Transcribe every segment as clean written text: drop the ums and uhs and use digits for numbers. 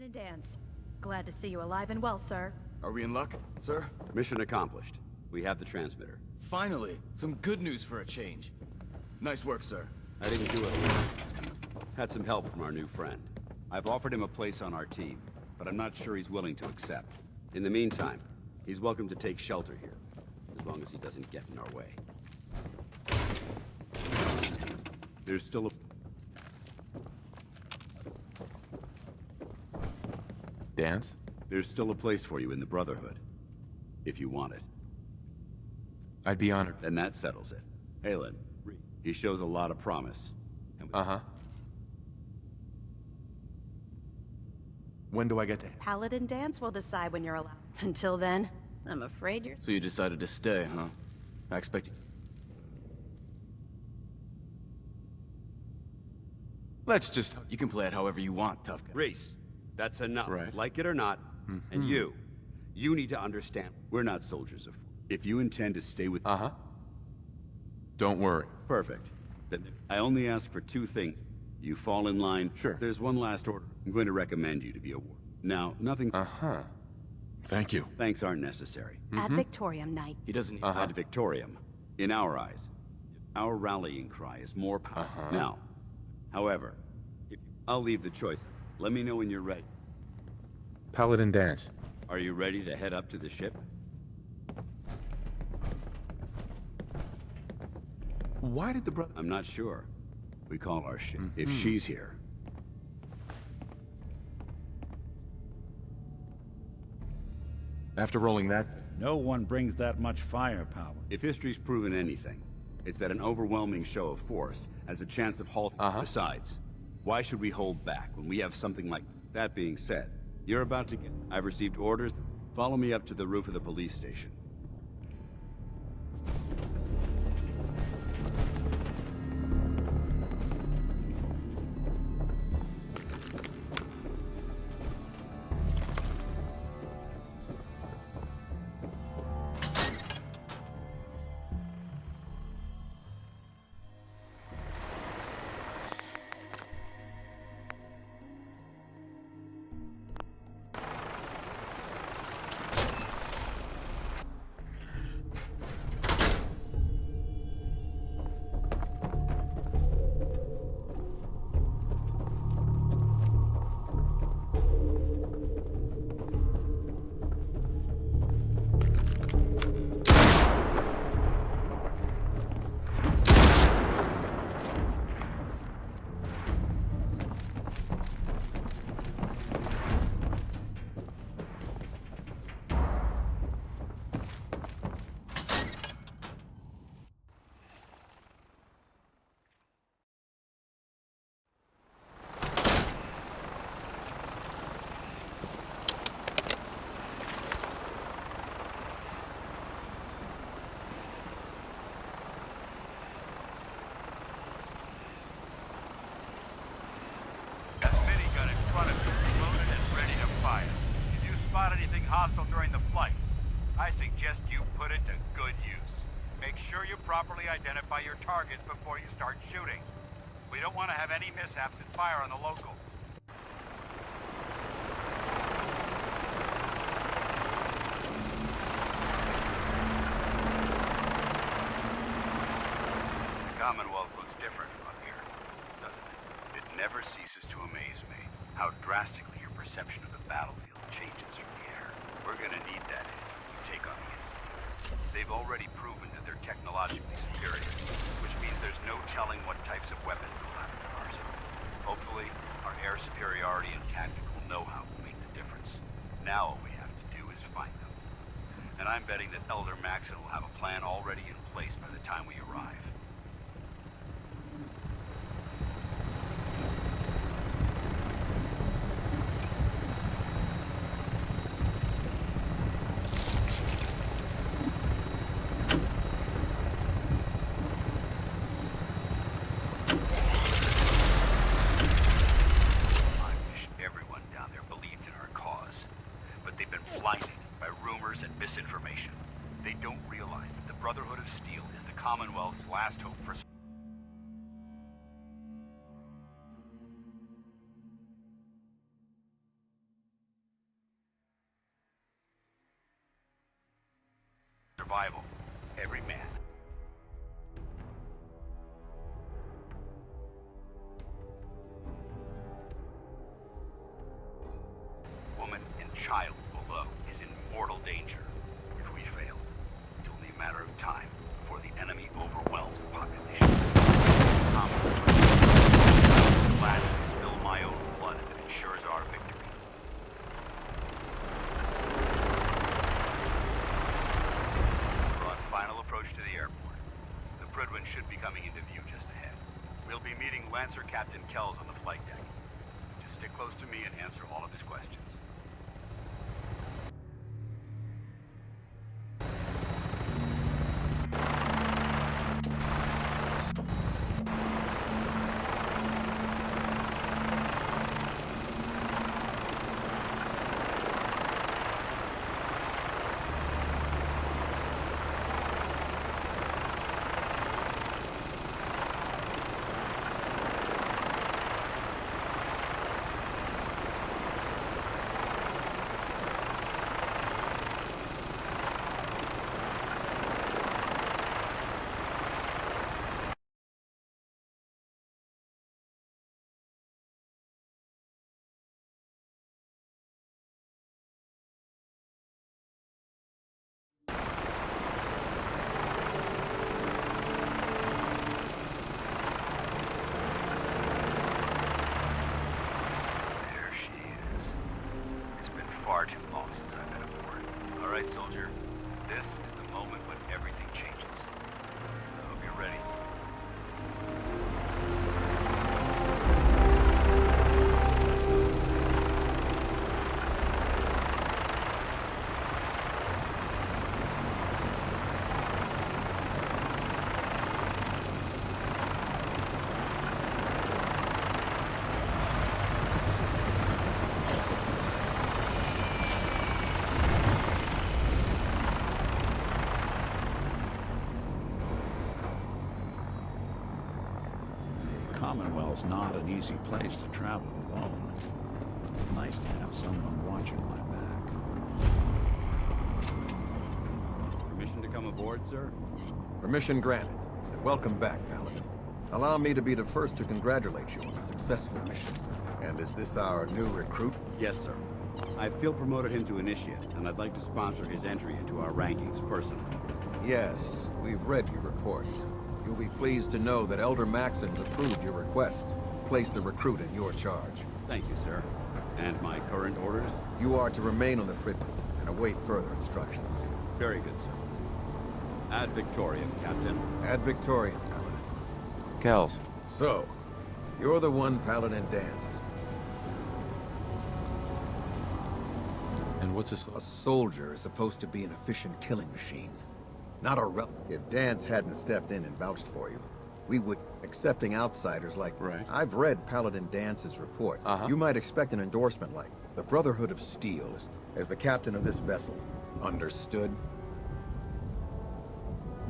and Dance. Glad to see you alive and well, sir. Are we in luck, sir? Mission accomplished. We have the transmitter. Finally, some good news for a change. Nice work, sir. I didn't do it alone. Had some help from our new friend. I've offered him a place on our team, but I'm not sure he's willing to accept. In the meantime, he's welcome to take shelter here, as long as he doesn't get in our way. There's still a... Dance? There's still a place for you in the Brotherhood, if you want it. I'd be honored. Then that settles it. Halen, he shows a lot of promise. Uh-huh. When do I get to... Paladin Dance will decide when you're allowed. Until then, I'm afraid you're... So you decided to stay, huh? I expect you... Let's just... You can play it however you want, tough guy. Reese, that's enough. Right. Like it or not, and you need to understand, we're not soldiers of... If you intend to stay with... Uh-huh. Don't worry. Perfect. Then I only ask for two things. You fall in line. Sure. There's one last order. I'm going to recommend you to be a war. Now, nothing... Uh-huh. Thank you. Thanks aren't necessary. Ad Victoriam Knight. He doesn't... Ad Victoriam. In our eyes, our rallying cry is more powerful. Now, however, I'll leave the choice. Let me know when you're ready. Paladin Dance. Are you ready to head up to the ship? Why did the brother... I'm not sure. We call our ship. If she's here. After rolling that... No one brings that much firepower. If history's proven anything, it's that an overwhelming show of force has a chance of halting. Besides, why should we hold back when we have something like... That being said, you're about to get... I've received orders. Follow me up to the roof of the police station. Hostile during the flight. I suggest you put it to good use. Make sure you properly identify your targets before you start shooting. We don't want to have any mishaps and fire on the local. The Commonwealth looks different from here, doesn't it? It never ceases to amaze me how drastically your perception of the battlefield changes from the air. We're gonna need that if you take on the Institute. They've already proven that they're technologically superior, which means there's no telling what types of weapons they'll have in their arsenal. Hopefully, our air superiority and tactical know-how will make the difference. Now all we have to do is find them. And I'm betting that Elder Maxon will have a plan already in place by the time we arrive. Misinformation. They don't realize that the Brotherhood of Steel is the Commonwealth's last hope for survival. Every man. Woman and child below is in mortal danger. If we fail, it's only a matter of time before the enemy overwhelms the population. I'm glad to spill my own blood if it ensures our victory. We're on final approach to the airport. The Prydwen should be coming into view just ahead. We'll be meeting Lancer Captain Kells on the flight deck. Just stick close to me and answer all of his questions. There she is. It's been far too long since I've been aboard. All right, soldier. This is the moment when everything changes. I hope you're ready. Commonwealth's not an easy place to travel alone. Nice to have someone watching my back. Permission to come aboard, sir? Permission granted, and welcome back, Paladin. Allow me to be the first to congratulate you on a successful mission. And is this our new recruit? Yes, sir. I feel promoted him to initiate, and I'd like to sponsor his entry into our rankings personally. Yes, we've read your reports. You'll be pleased to know that Elder Maxon's approved your request to place the recruit in your charge. Thank you, sir. And my current orders? You are to remain on the Prydwen and await further instructions. Very good, sir. Ad Victoriam, Captain. Ad Victoriam, Paladin. Kells. So, you're the one Paladin danced. And what's this? A soldier is supposed to be an efficient killing machine. Not a rel. If Dance hadn't stepped in and vouched for you, we would accepting outsiders like... Right. I've read Paladin Dance's reports. Uh-huh. You might expect an endorsement like, the Brotherhood of Steel is, as the captain of this vessel. Understood?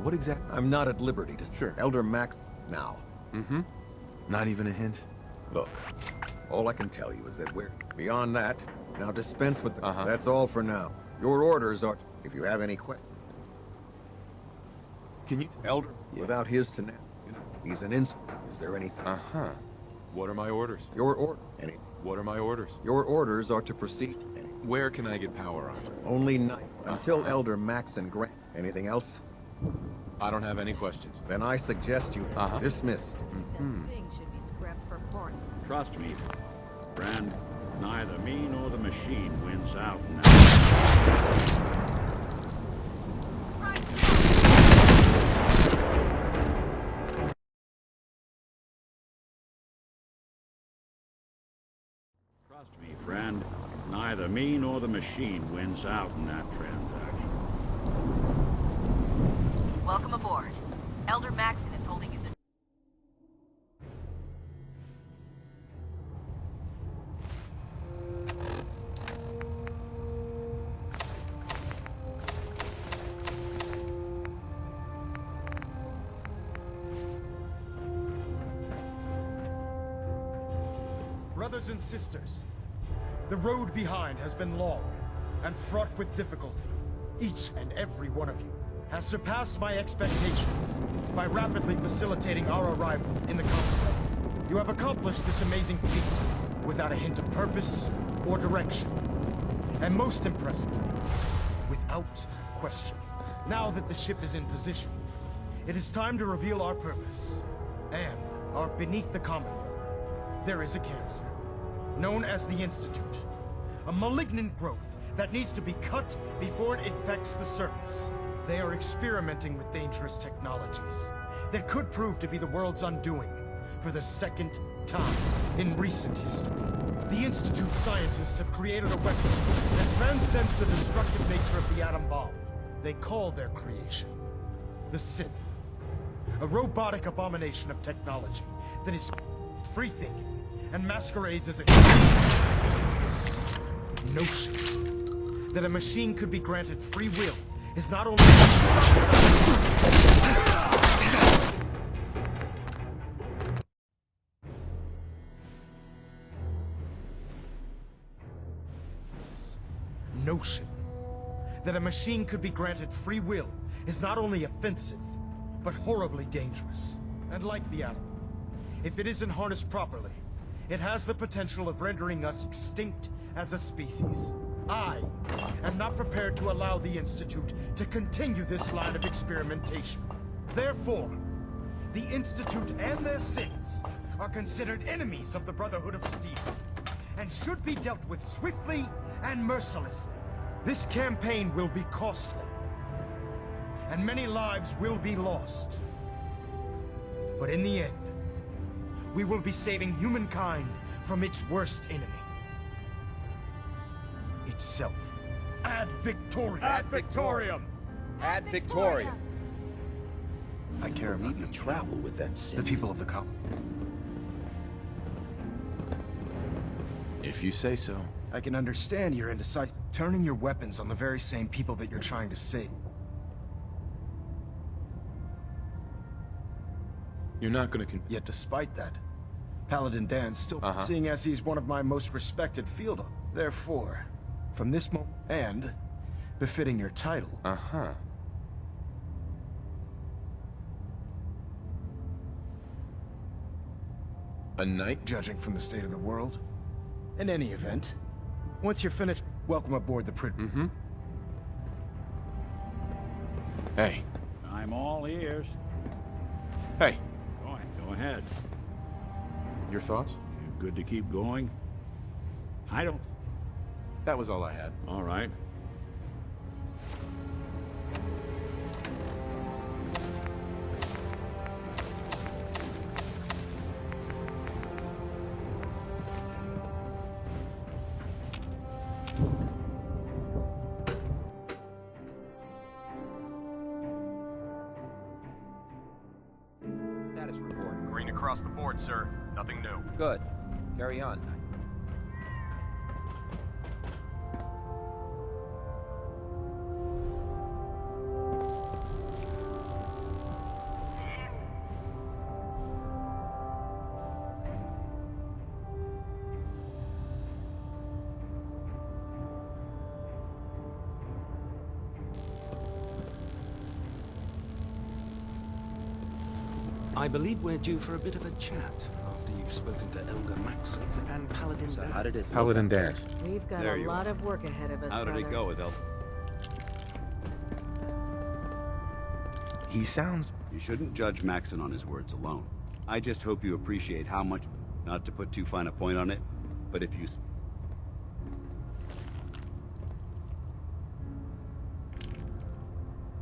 What exactly? I'm not at liberty to... Sure. Elder Max... Now. Mm-hmm. Not even a hint? Look, all I can tell you is that we're... Beyond that, now dispense with the... Uh-huh. That's all for now. Your orders are... If you have any questions... Can you... Elder, without his to... He's an ins... Is there anything... Uh-huh. What are my orders? Your order... Any... What are my orders? Your orders are to proceed. Where can I get power on? Only night. Until Elder Maxon grant. Anything else? I don't have any questions. Then I suggest you dismissed. That thing should be scrapped for parts. Trust me, friend. Neither me nor the machine wins out now. Trust me, friend. Neither me nor the machine wins out in that transaction. Welcome aboard. Elder Maxon is holding his... Brothers and sisters, the road behind has been long and fraught with difficulty. Each and every one of you has surpassed my expectations by rapidly facilitating our arrival in the Commonwealth. You have accomplished this amazing feat without a hint of purpose or direction. And most impressively, without question. Now that the ship is in position, it is time to reveal our purpose. And our beneath the Commonwealth, there is a cancer, known as the Institute. A malignant growth that needs to be cut before it infects the surface. They are experimenting with dangerous technologies that could prove to be the world's undoing for the second time in recent history. The Institute scientists have created a weapon that transcends the destructive nature of the atom bomb. They call their creation the Synth. A robotic abomination of technology that is free-thinking and masquerades as a This notion that a machine could be granted free will is not only notion that a machine could be granted free will is not only offensive, but horribly dangerous. And like the atom, if it isn't harnessed properly, it has the potential of rendering us extinct as a species. I am not prepared to allow the Institute to continue this line of experimentation. Therefore, the Institute and their synths are considered enemies of the Brotherhood of Steel, and should be dealt with swiftly and mercilessly. This campaign will be costly, and many lives will be lost. But in the end, we will be saving humankind from its worst enemy. Itself. Ad Victoriam! Ad Victoriam! Ad Victoriam! I care about them. Travel with that The people of the If you say so. I can understand your indecisive, turning your weapons on the very same people that you're trying to save. You're not gonna Yet despite that, Paladin Dan's still seeing as he's one of my most respected field officers. Therefore, from this moment, and befitting your title, A knight? judging from the state of the world. In any event, once you're finished, welcome aboard the Hey. I'm all ears. Hey. Go ahead. Your thoughts? You good to keep going? I don't... That was all I had. All right. Status report. Green across the board, sir. Nothing new. Good. Carry on. I believe we're due for a bit of a chat after you've spoken to Elder Maxon and Paladin So Dan. how did it Paladin dance. We've got There a you lot are. of work ahead of us, How did it brother. go with El? He sounds... You shouldn't judge Maxon on his words alone. I just hope you appreciate how much, not to put too fine a point on it, but if you...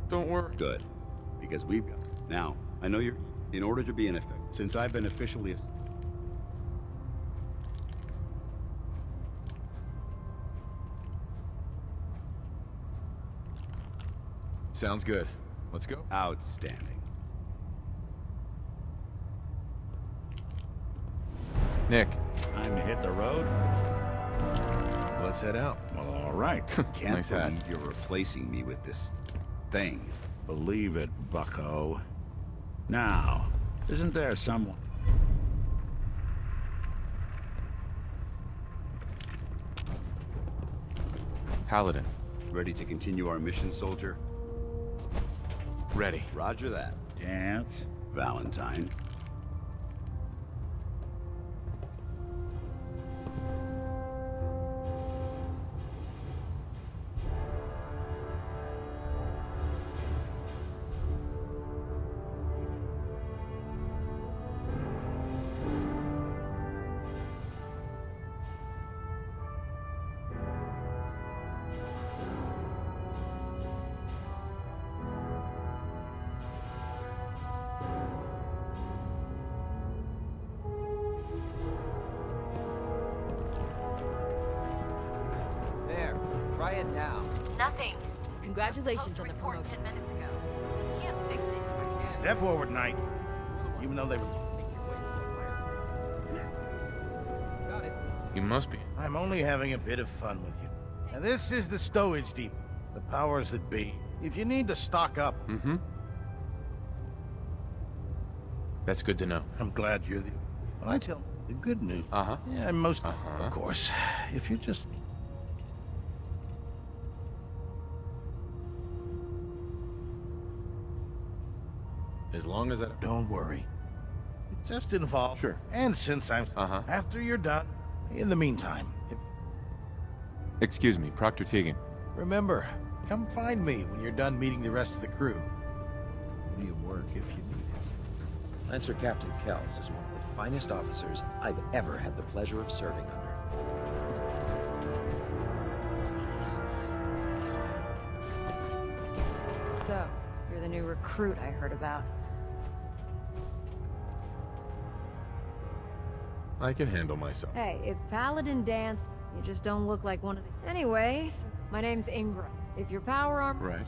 Don't worry. Good. Because we've got... Now, I know you're... In order to be in effect, since I've been officially... Sounds good. Let's go. Outstanding. Nick, Time to hit the road? let's head out. All right. Can't Nice hat. believe you're replacing me with this thing. Believe it, bucko. Now, isn't there someone... Paladin. Ready to continue our mission, soldier? Ready. Roger that. Dance. Valentine. There. Try it now. Nothing. Congratulations on the Report promotion. 10 minutes ago. Can't fix it right now. Step forward, Knight. Even though they were... Got it. You must be. I'm only having a bit of fun with you. Now, this is the Stowage Depot. The powers that be. If you need to stock up, Mm-hmm. That's good to know. I'm glad you're the... When I tell the good news... Uh-huh. Yeah, most... Uh-huh. Of course. If you just... As long as I... Don't worry. It just involves... Sure. And since I'm... Uh-huh. After you're done, in the meantime, Excuse me, Proctor Teagan. remember, come find me when you're done meeting the rest of the crew. Plenty of work if you need it. Lancer Captain Kells is one of the finest officers I've ever had the pleasure of serving under. So, you're the new recruit I heard about. I can handle myself. Hey, if Paladin dance, you just don't look like one of the... Anyways, my name's Ingram. If your power arm... Right.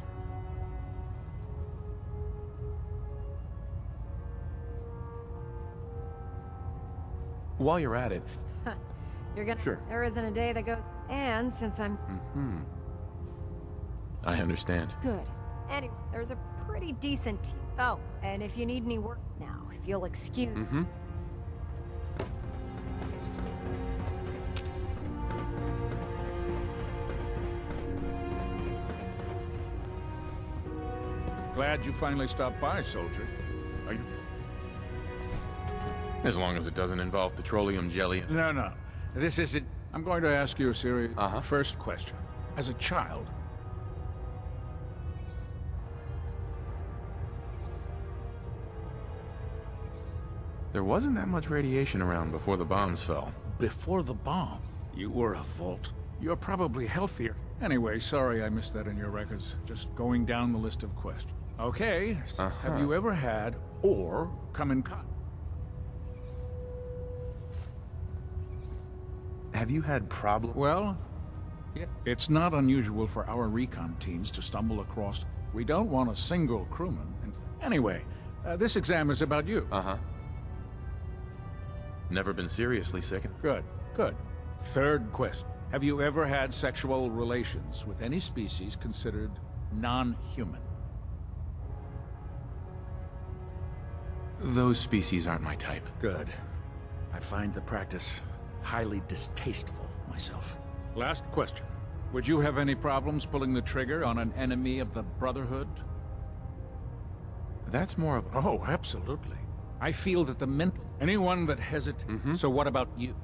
While you're at it... You're gonna... Sure. There isn't a day that goes... And since I'm... Mm-hmm. I understand. Good. Anyway, there's a pretty decent team. Oh, and if you need any work now, if you'll excuse... Mm-hmm. Glad you finally stopped by, soldier. Are you... As long as it doesn't involve petroleum jelly. No, no. This isn't... I'm going to ask you a serious... Uh-huh. First question. As a child... There wasn't that much radiation around before the bombs fell. Before the bomb, you were a Volt. You're probably healthier. Anyway, sorry I missed that in your records. Just going down the list of questions. Okay, so Uh-huh. have you ever had or come in contact? Have you had problems? Well, yeah. It's not unusual for our recon teams to stumble across... We don't want a single crewman. Anyway, this exam is about you. Uh-huh. Never been seriously sick. Good, good. Third question. Have you ever had sexual relations with any species considered non-human? Those species aren't my type. Good. I find the practice highly distasteful myself. Last question. Would you have any problems pulling the trigger on an enemy of the Brotherhood? That's more of... Oh, absolutely. I feel that the mental... Anyone that hesitates... So what about you?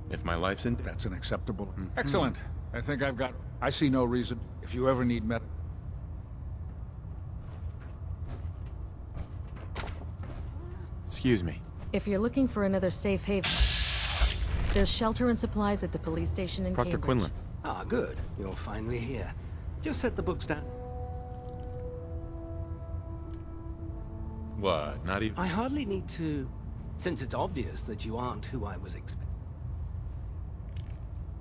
If my life's in... That's an acceptable... Excellent. I think I've got... I see no reason. If you ever need med... Excuse me. If you're looking for another safe haven, there's shelter and supplies at the police station in Proctor Cambridge. Quinlan. Ah, good. You're finally here. Just set the books down. What? Not even... I hardly need to... Since it's obvious that you aren't who I was expecting.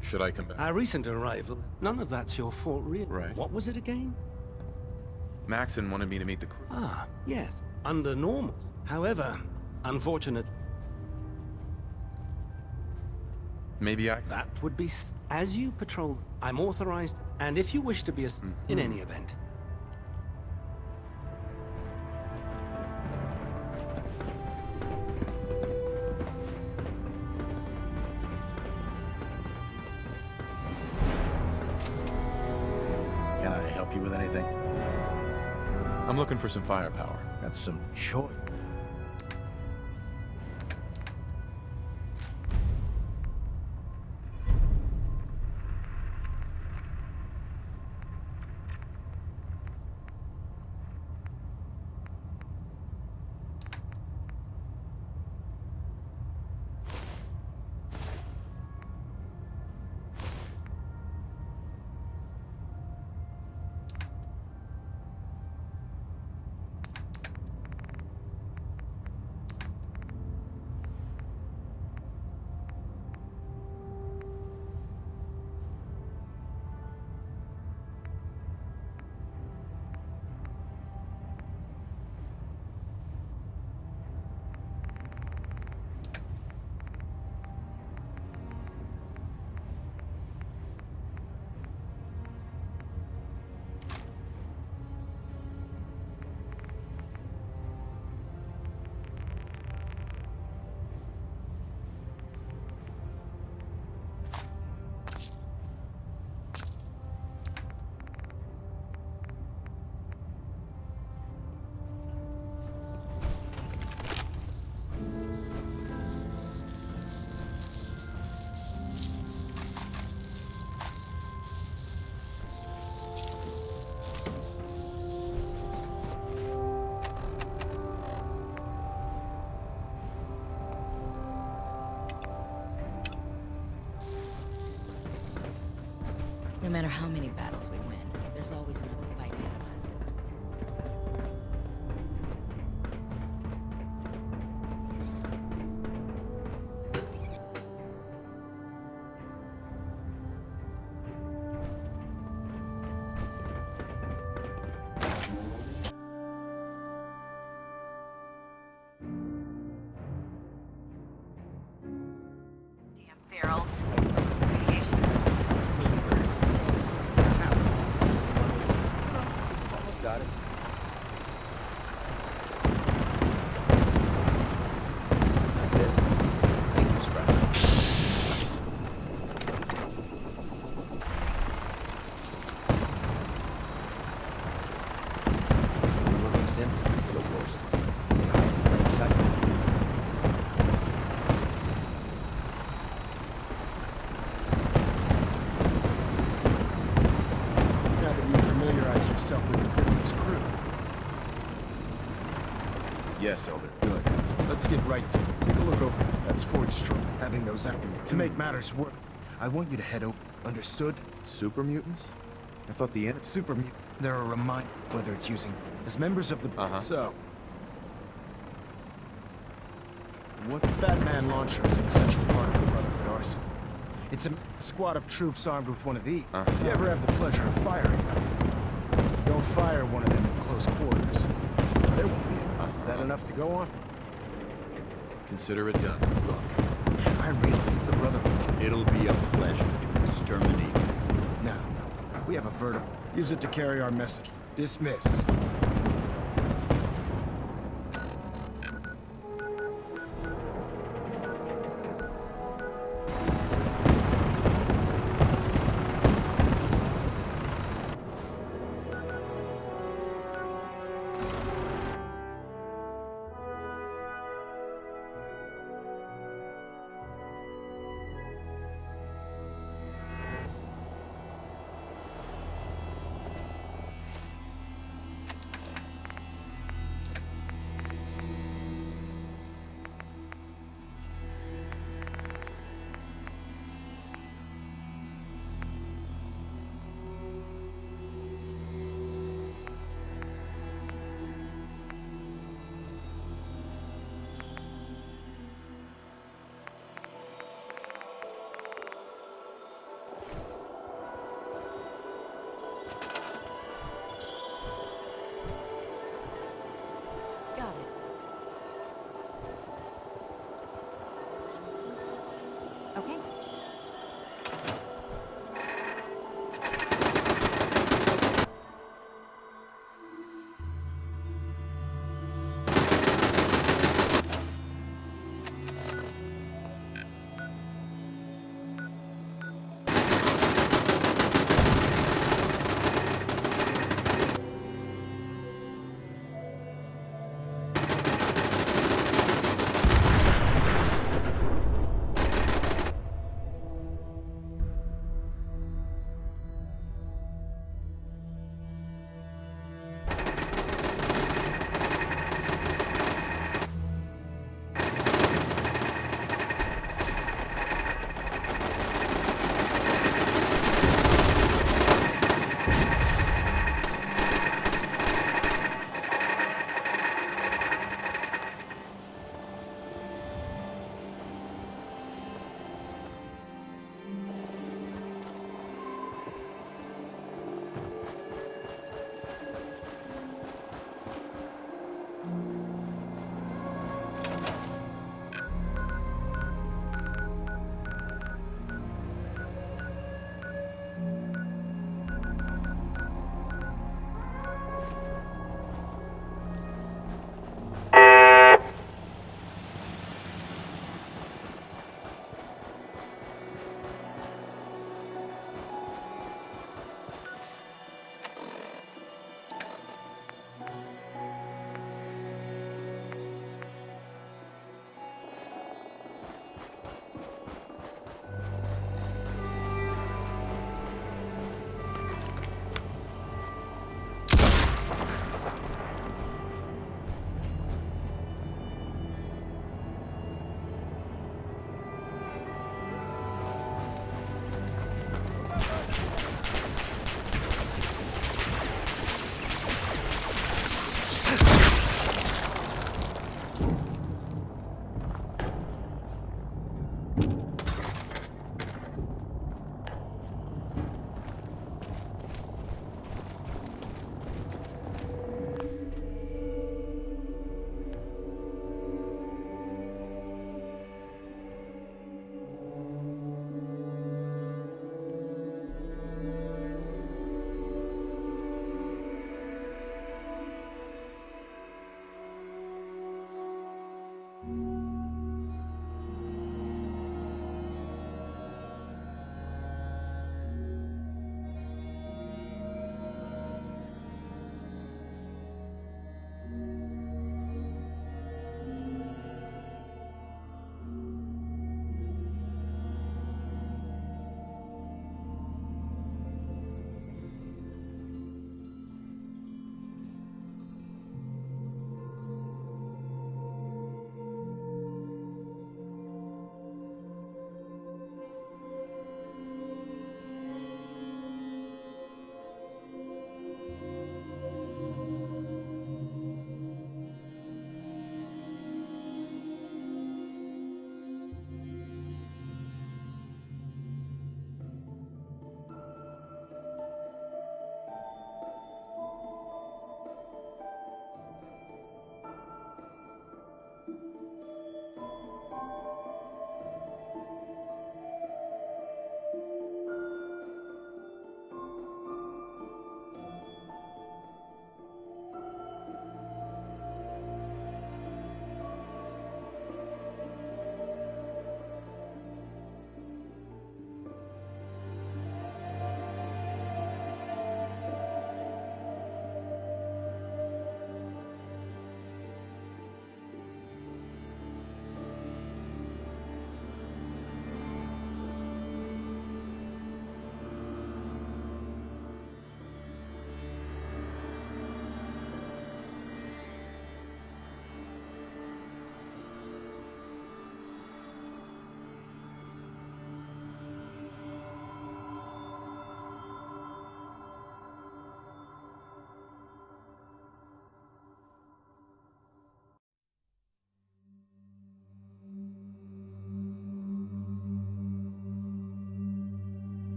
Should I come back? Our recent arrival, none of that's your fault, really. Right. What was it again? Maxon wanted me to meet the crew. Ah, yes. Under normals. However, unfortunate... Maybe I... That would be... As you patrol, I'm authorized, and if you wish to be a... In any event. I'm looking for some firepower. That's some choice. No matter how many battles we win, there's always another fight ahead of us. Damn ferals. Radiation resistance is key. Almost got it. That's it. Thank you, Sprite. Looking since the worst. They hide in plain sight. Now that you familiarized yourself with the Privilege crew. Yes, Elder. Good. Let's get right to it. Take a look over. That's Fort Strong. Having those out. To make matters worse, I want you to head over. Understood? Super mutants? I thought the enemy... Super mutant. They're a reminder, whether it's using as members of the. So. What the Fat Man launcher is an essential part of the Brotherhood arsenal. It's a squad of troops armed with one of these. If you ever have the pleasure of firing, don't fire one of them in close quarters. There won't be enough. That enough to go on? Consider it done. Look, I really think the Brotherhood. It'll be a pleasure to exterminate you. Now, we have a vertical. Use it to carry our message. Dismissed. Got it. Okay.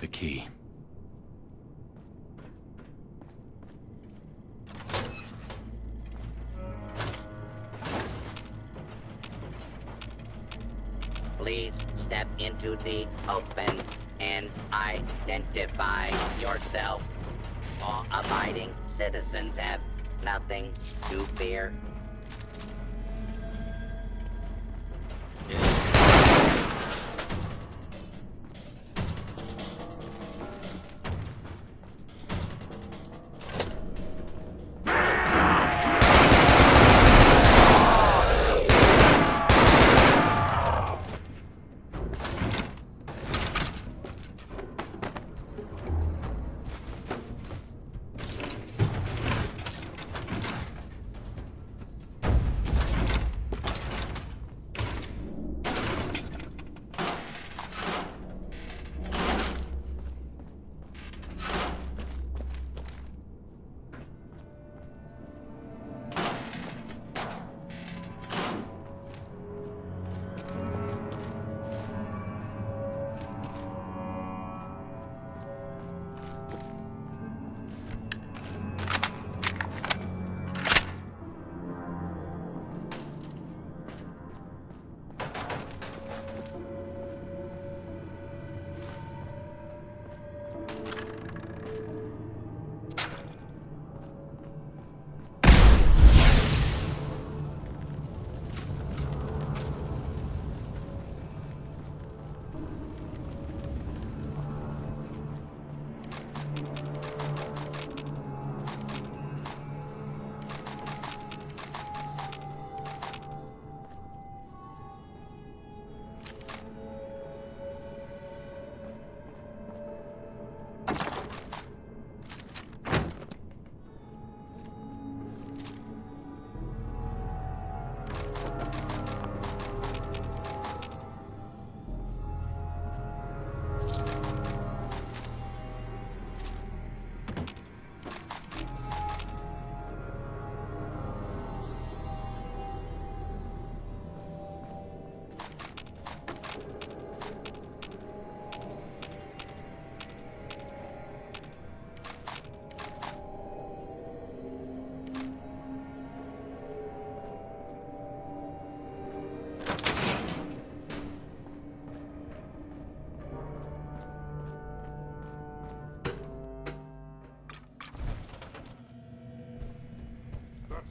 the key. Please step into the open and identify yourself. Law-abiding citizens have nothing to fear.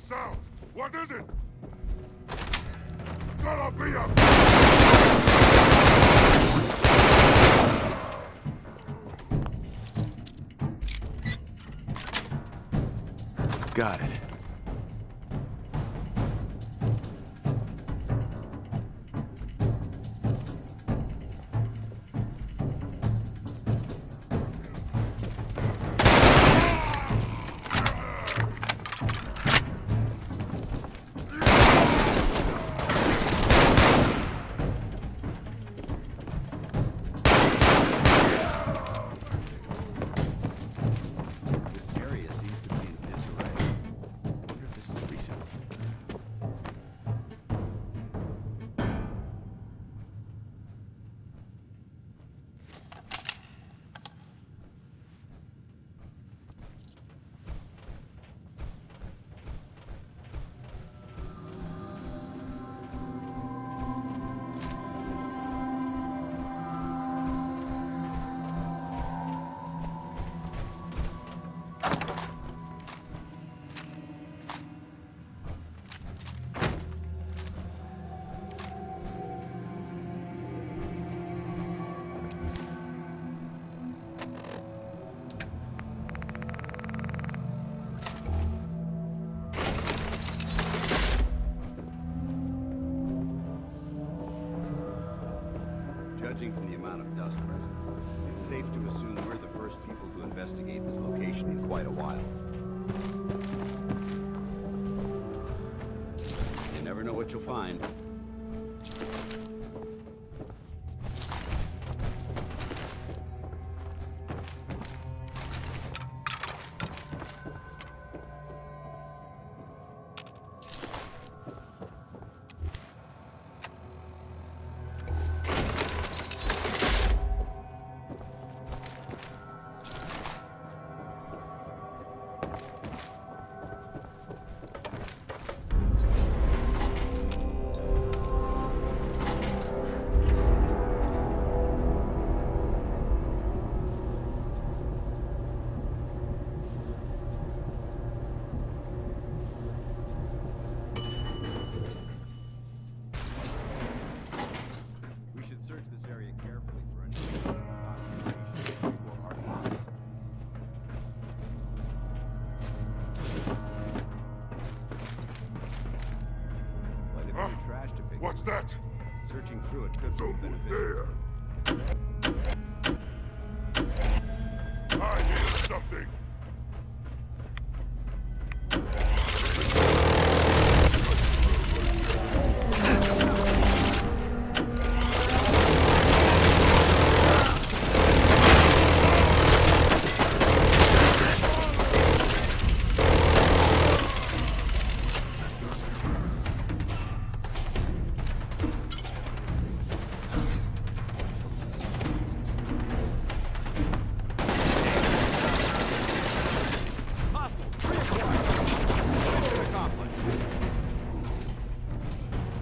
Sound! What is it? Gotta be a... Got it. Judging from the amount of dust present, it's safe to assume we're the first people to investigate this location in quite a while. You never know what you'll find. through it could be beneficial. I hear something.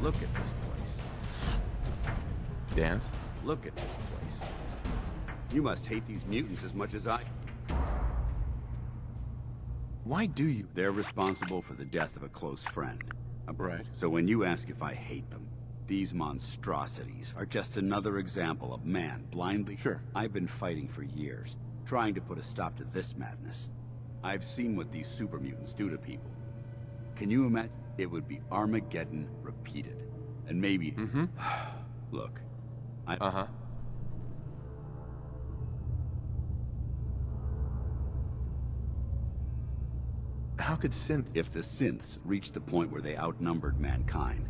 Look at this place. Dance? Look at this place. You must hate these mutants as much as I. Why do you? They're responsible for the death of a close friend. Right. So when you ask if I hate them, these monstrosities are just another example of man blindly. Sure. I've been fighting for years, trying to put a stop to this madness. I've seen what these super mutants do to people. Can you imagine? It would be Armageddon repeated. And maybe... Mm-hmm. Look, I... Uh-huh. How could synth... If the synths reached the point where they outnumbered mankind,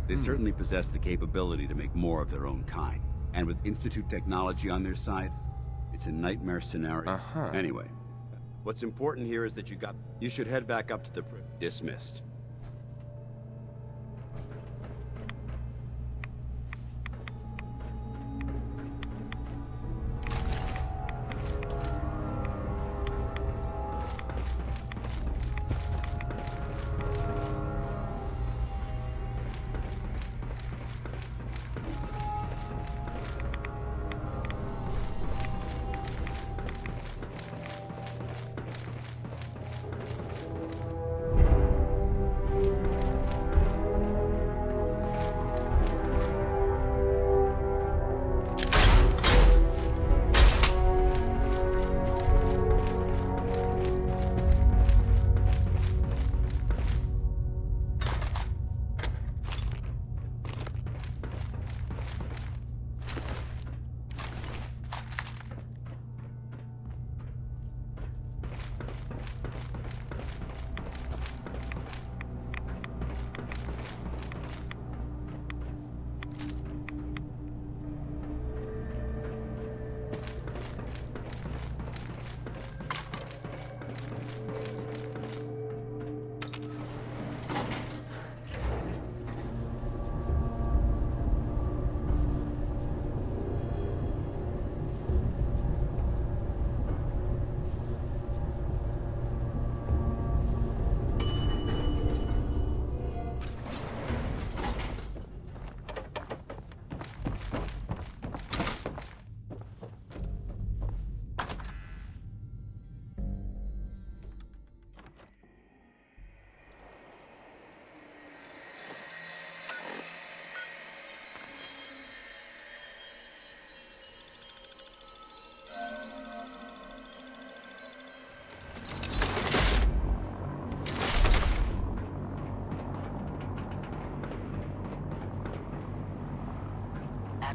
they certainly possess the capability to make more of their own kind. And with Institute technology on their side, it's a nightmare scenario. Uh-huh. Anyway, what's important here is that you should head back up to the... Dismissed.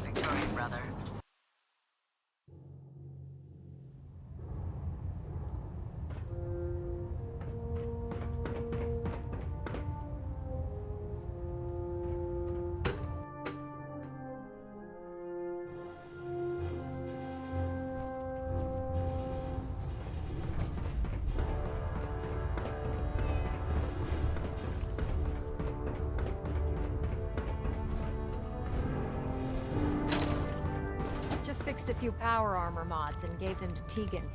Victoria, brother. Fixed a few power armor mods and gave them to Tegan.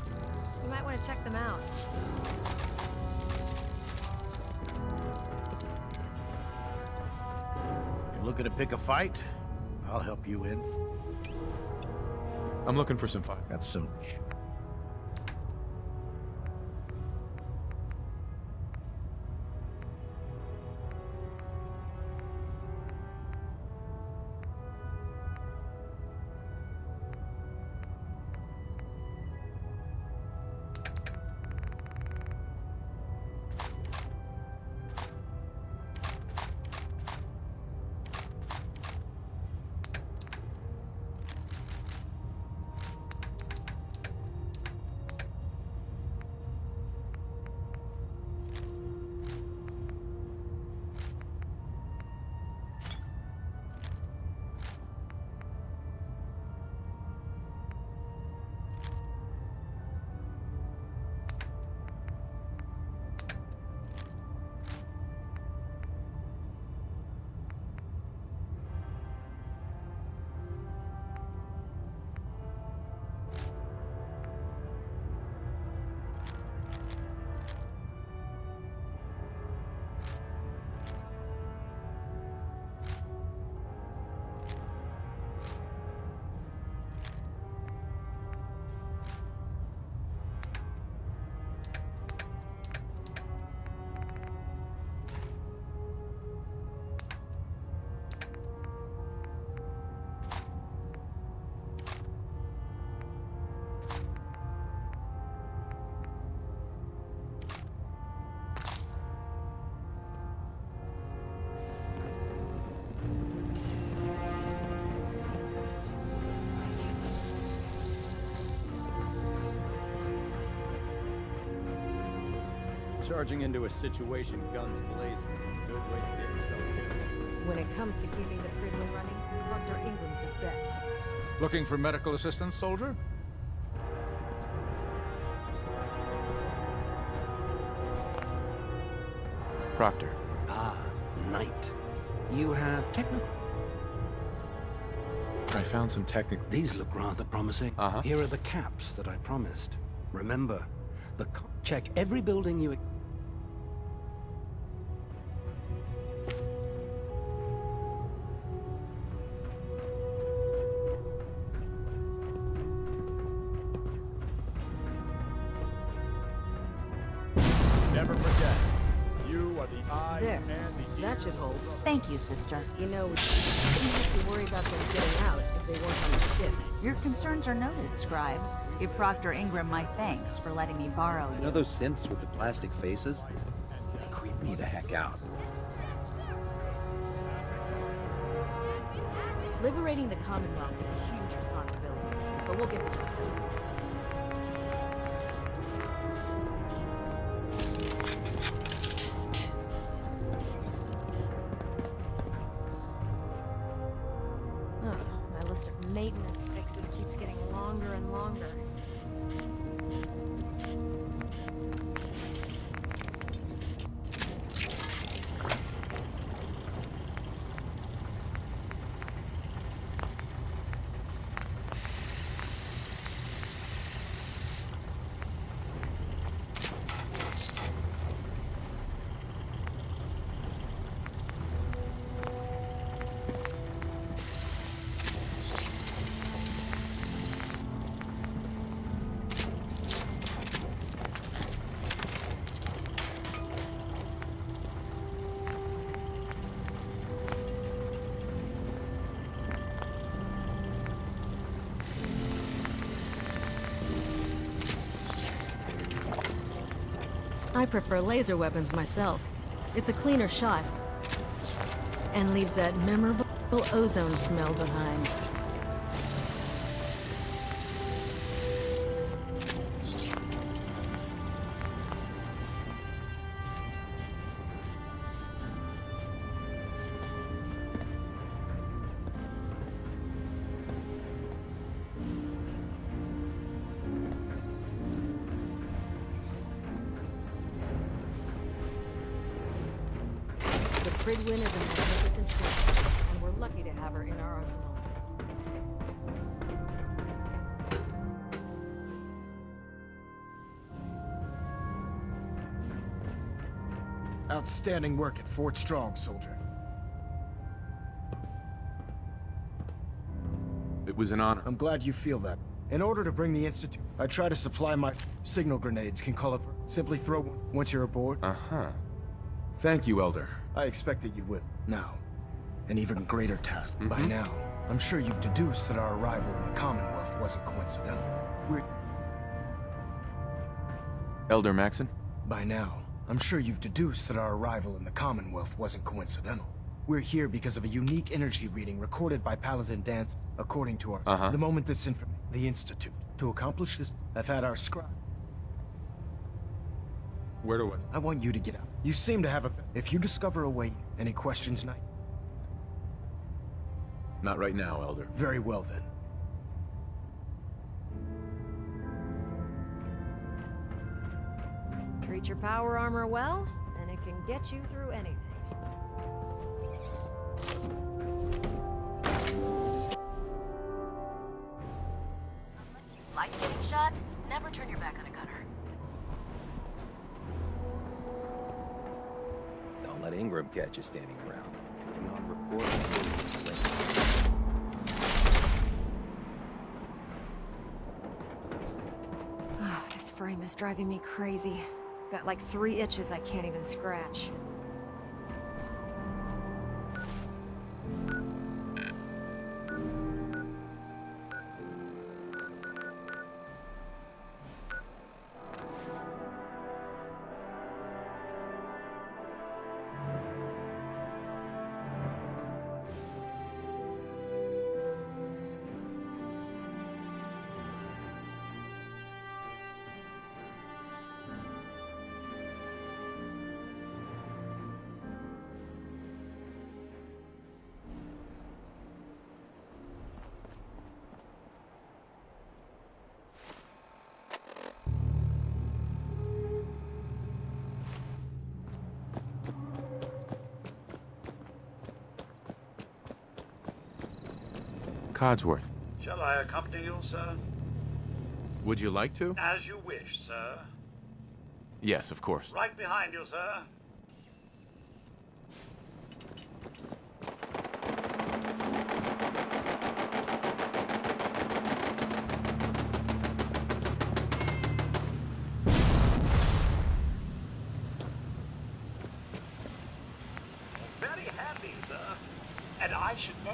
You might want to check them out. You looking to pick a fight? I'll help you in. I'm looking for some fight. Got some... Charging into a situation guns blazing is a good way to get yourself killed. When it comes to keeping the Pridwin running, Dr. Ingram's the best. Looking for medical assistance, soldier? Proctor. Ah, Knight. You have technical... I found some technical... These look rather promising. Here are the caps that I promised. Remember, check every building you... Never forget, you are the eyes There. and the ears. That should hold. Thank you, sister. You know, you don't have to worry about them getting out if they weren't on the ship. Your concerns are noted, Scribe. Give Proctor Ingram my thanks for letting me borrow You you. know those synths with the plastic faces? They creep me the heck out. Liberating the Commonwealth is a huge responsibility, but we'll get the job done. Ugh, my list of maintenance fixes keeps getting longer and longer. I prefer laser weapons myself. It's a cleaner shot. And leaves that memorable ozone smell behind. The Pridwin is a magnificent ship, and we're lucky to have her in our arsenal. Outstanding work at Fort Strong, soldier. It was an honor. I'm glad you feel that. In order to bring the Institute, I try to supply my signal grenades. Can call it. Simply throw one once you're aboard. Thank you, Elder. I expect that you will. Now, an even greater task. By now, I'm sure you've deduced that our arrival in the Commonwealth wasn't coincidental. Elder Maxon? By now, I'm sure you've deduced that our arrival in the Commonwealth wasn't coincidental. We're here because of a unique energy reading recorded by Paladin Dance, according to our... The moment that's in the Institute. To accomplish this, I've had our scribe... Where do I want you to get out. You seem to have a... If you discover a way... Any questions, Knight? Not right now, Elder. Very well, then. Treat your power armor well, and it can get you through anything. Unless you like getting shot, never turn your back on a gunner. Don't let Ingram catch you standing around. Be on report. This frame is driving me crazy. Got like 3 itches I can't even scratch. Codsworth. Shall I accompany you, sir? Would you like to? As you wish, sir. Yes, of course. Right behind you, sir. Very handy, sir. And I should know.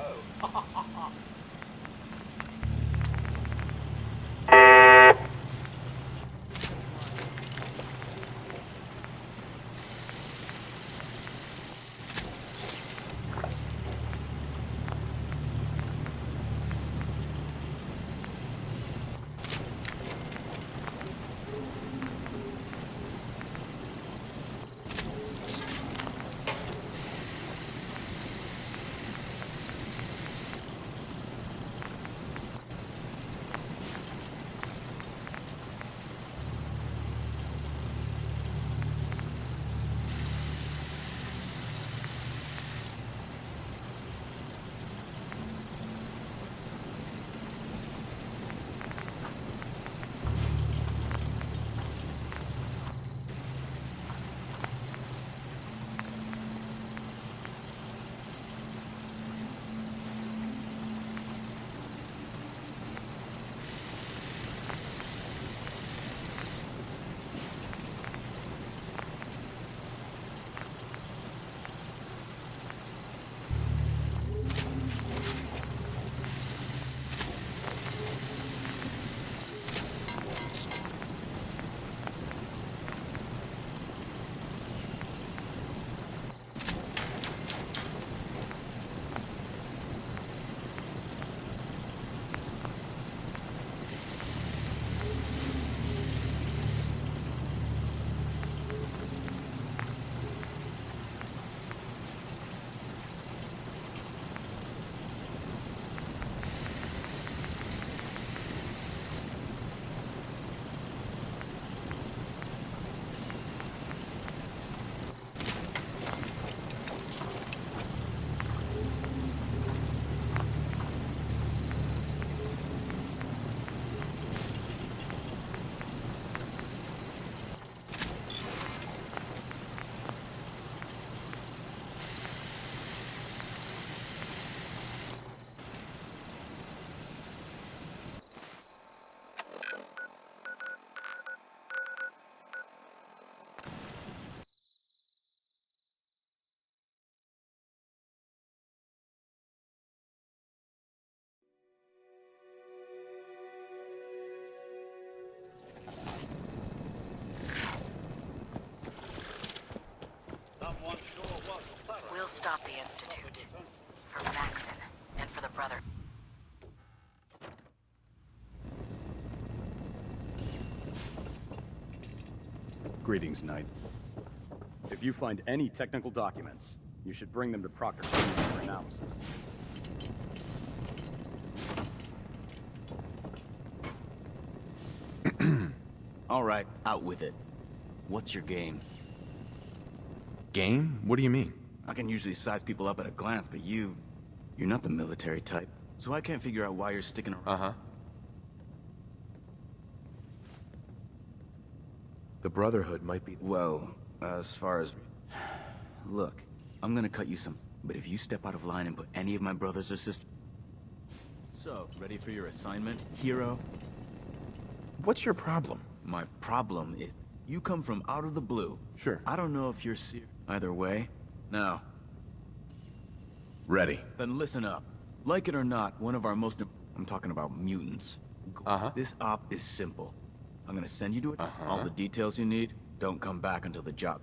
We'll stop the Institute. For Maxon, and for the brother. Greetings, Knight. If you find any technical documents, you should bring them to Proctor for analysis. All right, out with it. What's your game? Game? What do you mean? I can usually size people up at a glance, but you're not the military type. So I can't figure out why you're sticking around. Uh-huh. The Brotherhood might be... Well, as far as... Look, I'm gonna cut you some... But if you step out of line and put any of my brothers or sisters... So, ready for your assignment, hero? What's your problem? My problem is, you come from out of the blue. Sure. I don't know if you're serious. Either way, now. Ready. Then listen up. Like it or not, one of our most... I'm talking about mutants. Uh-huh. This op is simple. I'm gonna send you to it. All the details you need. Don't come back until the job.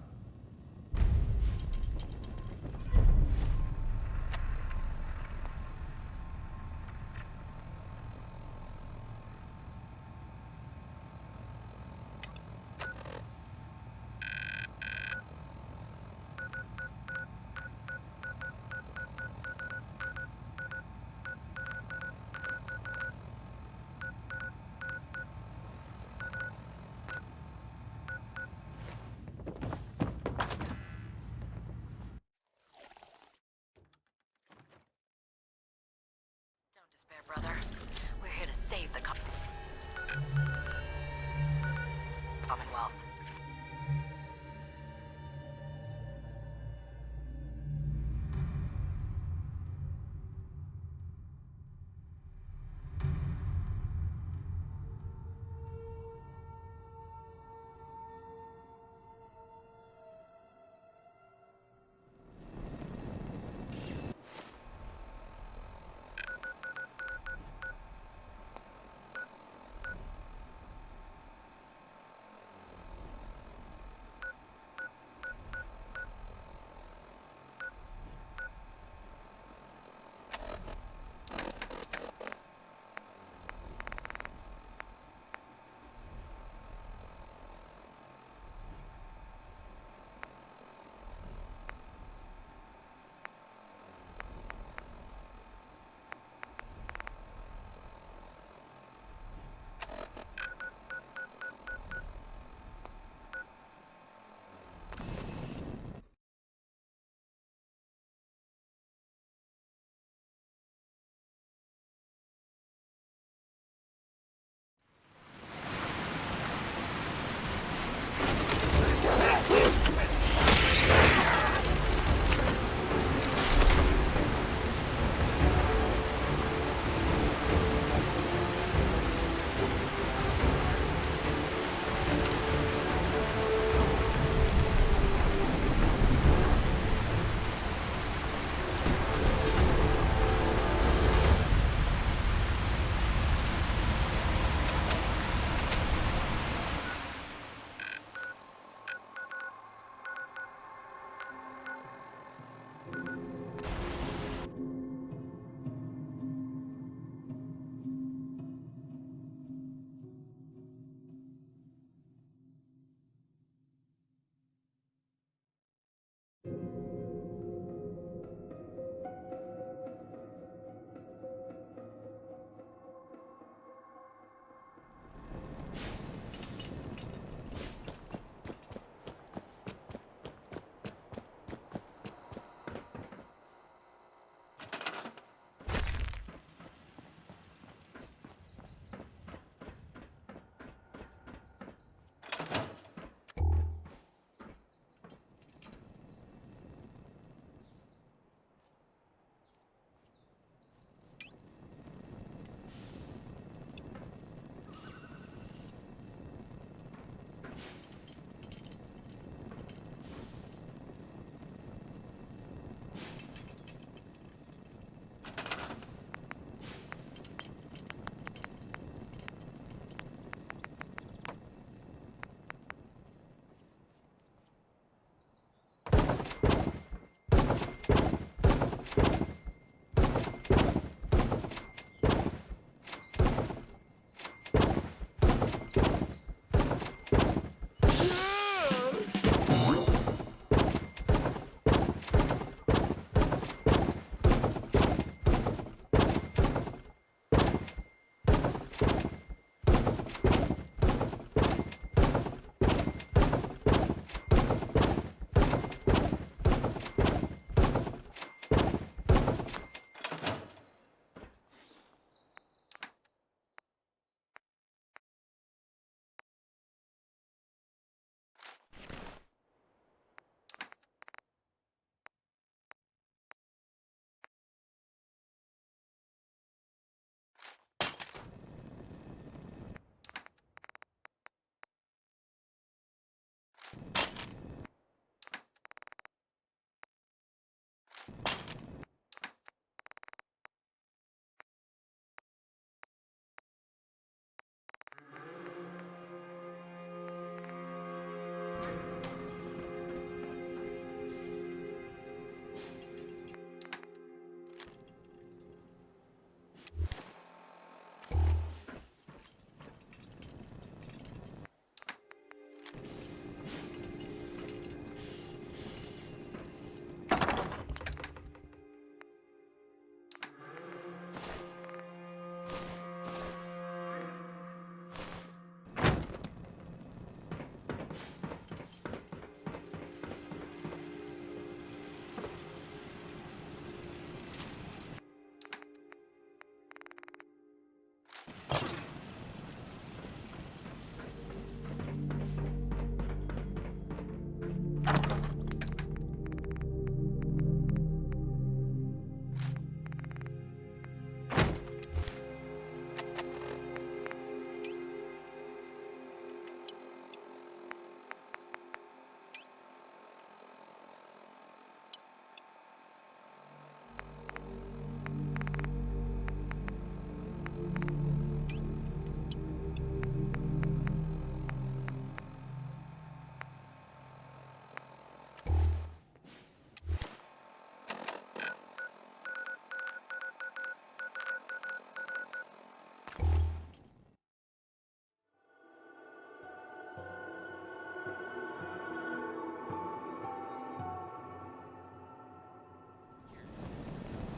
leave the Commonwealth.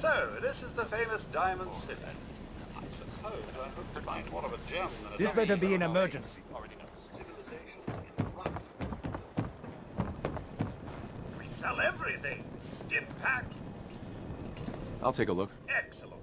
So, this is the famous Diamond City. I suppose I hope to find more of a gem than a This better be an emergency. civilization in the rough. We sell everything. Skin pack. I'll take a look. Excellent.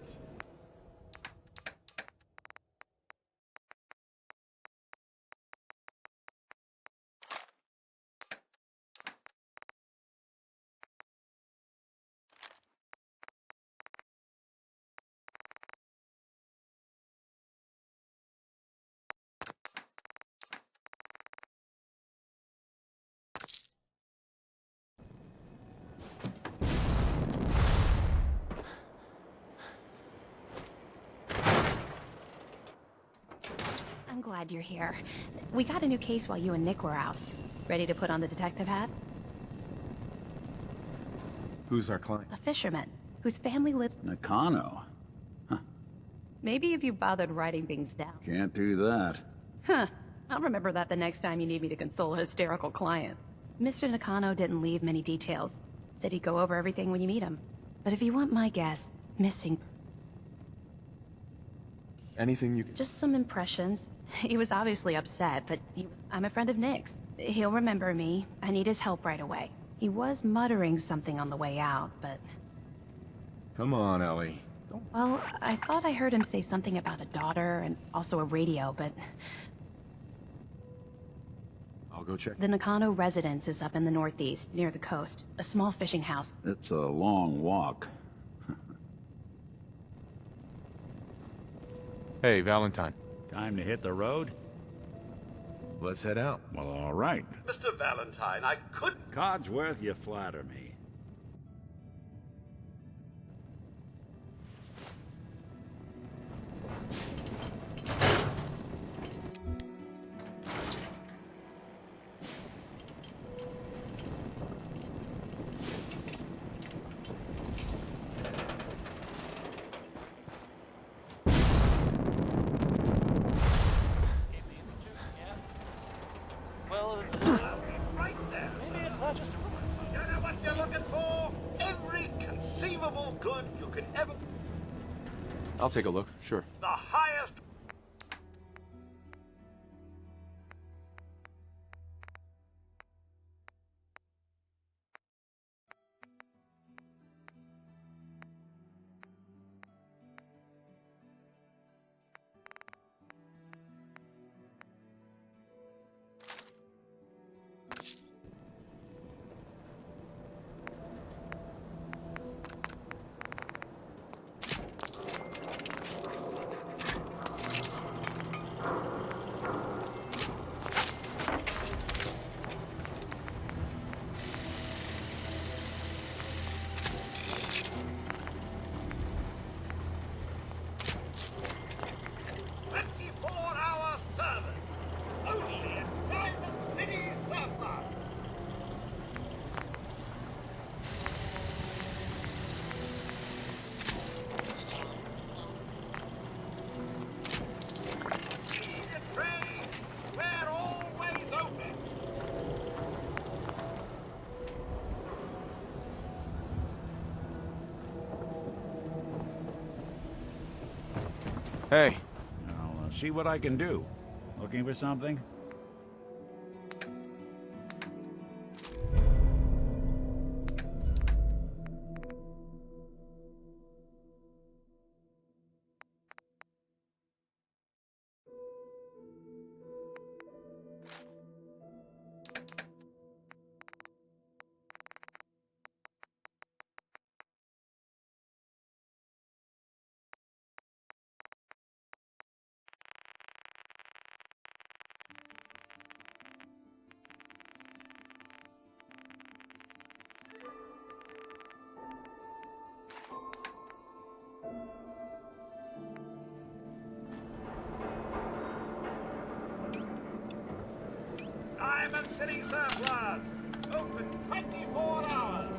I'm glad you're here. We got a new case while you and Nick were out. Ready to put on the detective hat? Who's our client? A fisherman whose family lives... Nakano? Maybe if you bothered writing things down. Can't do that. Huh. I'll remember that the next time you need me to console a hysterical client. Mr. Nakano didn't leave many details. Said he'd go over everything when you meet him. But if you want my guess, missing... Anything you can... Just some impressions. He was obviously upset, but I'm a friend of Nick's. He'll remember me. I need his help right away. He was muttering something on the way out, but... Come on, Ellie. Well, I thought I heard him say something about a daughter and also a radio, but... I'll go check. The Nakano residence is up in the northeast, near the coast. A small fishing house. It's a long walk. Hey, Valentine. Time to hit the road? Let's head out. Well, all right. Mr. Valentine, I couldn't... Codsworth, you flatter me. Right there, sir. You know what you're looking for? Every conceivable good you could ever... I'll take a look, sure. The highest... Hey. I'll see what I can do. Looking for something? Diamond City Surplus! Open 24 hours!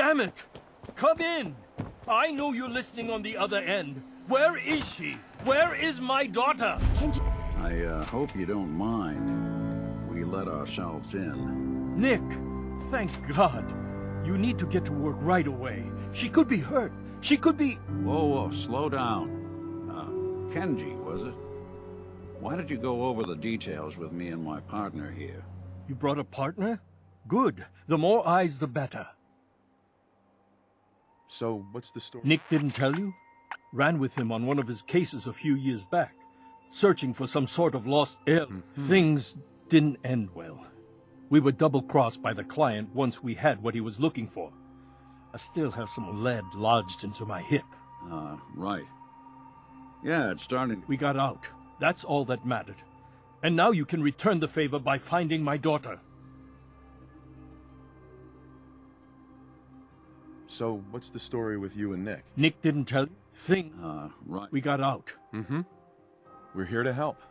Damn it! Come in! I know you're listening on the other end. Where is she? Where is my daughter? I hope you don't mind. We let ourselves in. Nick, thank God. You need to get to work right away. She could be hurt. She could be... Whoa, slow down. Kenji, was it? Why did you go over the details with me and my partner here? You brought a partner? Good. The more eyes, the better. So, what's the story? Nick didn't tell you? Ran with him on one of his cases a few years back, searching for some sort of lost heir. Things didn't end well. We were double-crossed by the client once we had what he was looking for. I still have some lead lodged into my hip. Right. Yeah, it's starting... We got out. That's all that mattered. And now you can return the favor by finding my daughter. So, what's the story with you and Nick? Nick didn't tell you? Right. We got out. We're here to help.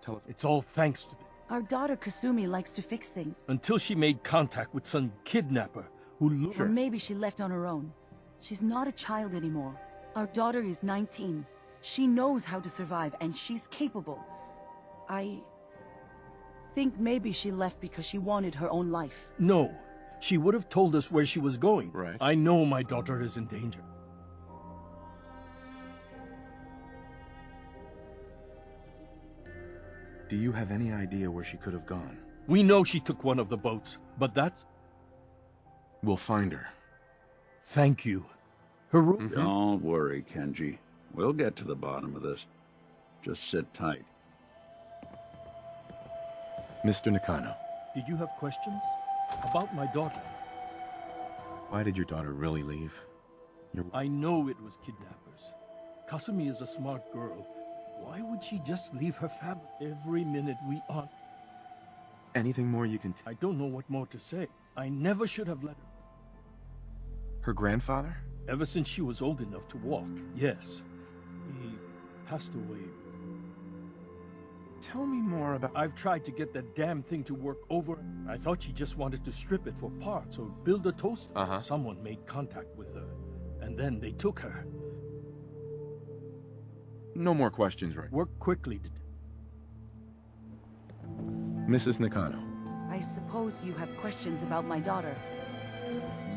Tell us. It's all thanks to... Our daughter Kasumi likes to fix things. Until she made contact with some kidnapper who... Or maybe she left on her own. She's not a child anymore. Our daughter is 19. She knows how to survive, and she's capable. I think maybe she left because she wanted her own life. No. She would have told us where she was going. Right. I know my daughter is in danger. Do you have any idea where she could have gone? We know she took one of the boats, but that's... We'll find her. Thank you. Her room... Don't worry, Kenji. We'll get to the bottom of this. Just sit tight. Mr. Nakano. Did you have questions? About my daughter. Why did your daughter really leave? I know it was kidnappers. Kasumi is a smart girl. Why would she just leave her family? Every minute we are... Anything more you can... I don't know what more to say. I never should have let her. Her grandfather? Ever since she was old enough to walk, yes. He passed away. Tell me more about... I've tried to get that damn thing to work over. I thought she just wanted to strip it for parts or build a toaster. Someone made contact with her, and then they took her. No more questions, right? Work quickly. Mrs. Nakano. I suppose you have questions about my daughter.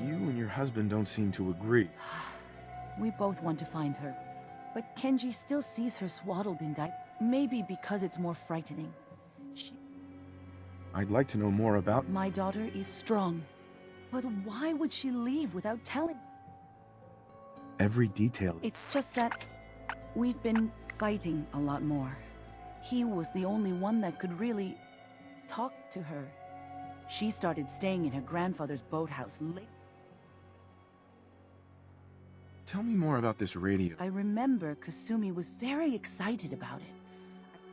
You and your husband don't seem to agree. We both want to find her. But Kenji still sees her swaddled in diapers. Maybe because it's more frightening. I'd like to know more about... My daughter is strong. But why would she leave without telling? Every detail... It's just that we've been fighting a lot more. He was the only one that could really talk to her. She started staying in her grandfather's boathouse late. Tell me more about this radio. I remember Kasumi was very excited about it.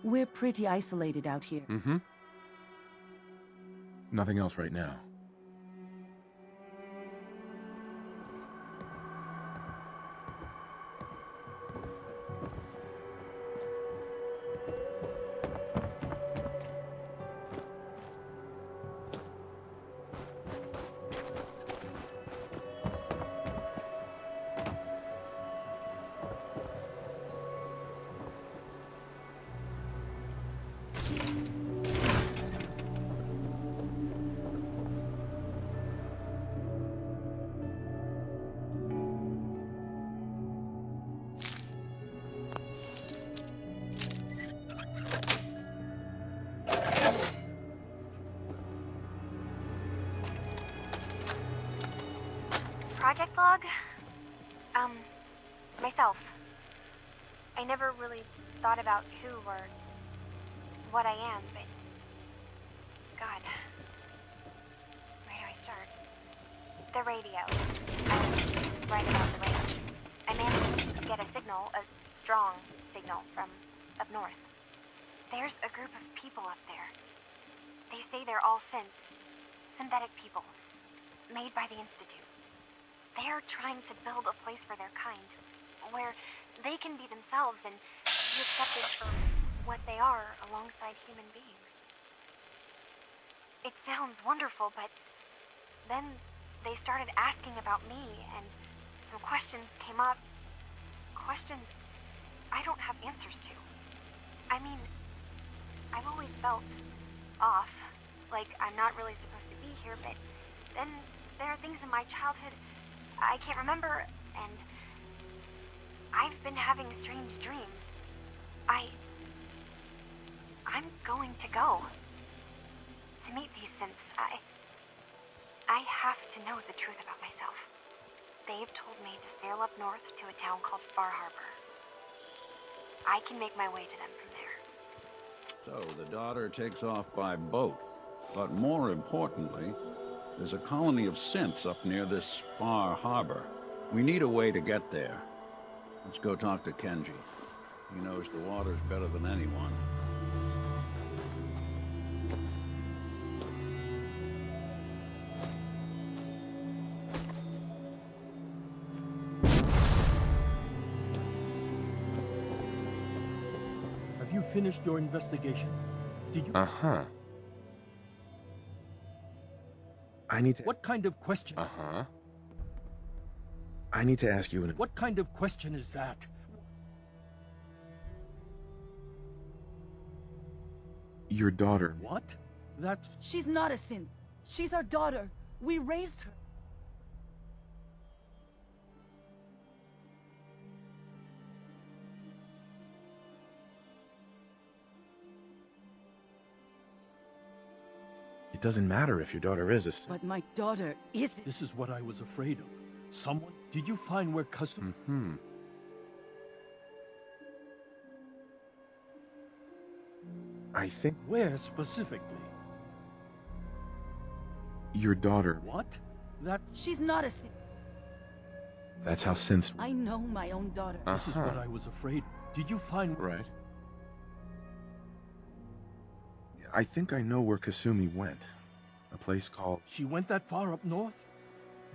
We're pretty isolated out here. Nothing else right now. Project log? Myself. I never really thought about who or what I am, but... God. Where do I start? The radio. I was right about the range. I managed to get a signal, a strong signal, from up north. There's a group of people up there. They say they're all synthetic people, made by the Institute. They're trying to build a place for their kind, where they can be themselves and be accepted for what they are alongside human beings. It sounds wonderful, but then they started asking about me, and some questions came up. Questions I don't have answers to. I mean, I've always felt off, like I'm not really supposed to be here, but then there are things in my childhood I can't remember, and I've been having strange dreams. I'm going to go. To meet these synths, I have to know the truth about myself. They've told me to sail up north to a town called Far Harbor. I can make my way to them from there. So the daughter takes off by boat. But more importantly, there's a colony of synths up near this Far Harbor. We need a way to get there. Let's go talk to Kenji. He knows the waters better than anyone. Have you finished your investigation? Did you... Uh-huh. I need to... What kind of question? Uh-huh. I need to ask you an... What kind of question is that? Your daughter... What? That's... She's not a synth. She's our daughter. We raised her. It doesn't matter if your daughter is a... But my daughter isn't. This is what I was afraid of. Someone... Did you find where Kasumi... Mm-hmm. I think... Where specifically? Your daughter... What? That... She's not a synth. That's how synths... I know my own daughter. This is what I was afraid of. Did you find... Right. I think I know where Kasumi went. A place called... She went that far up north?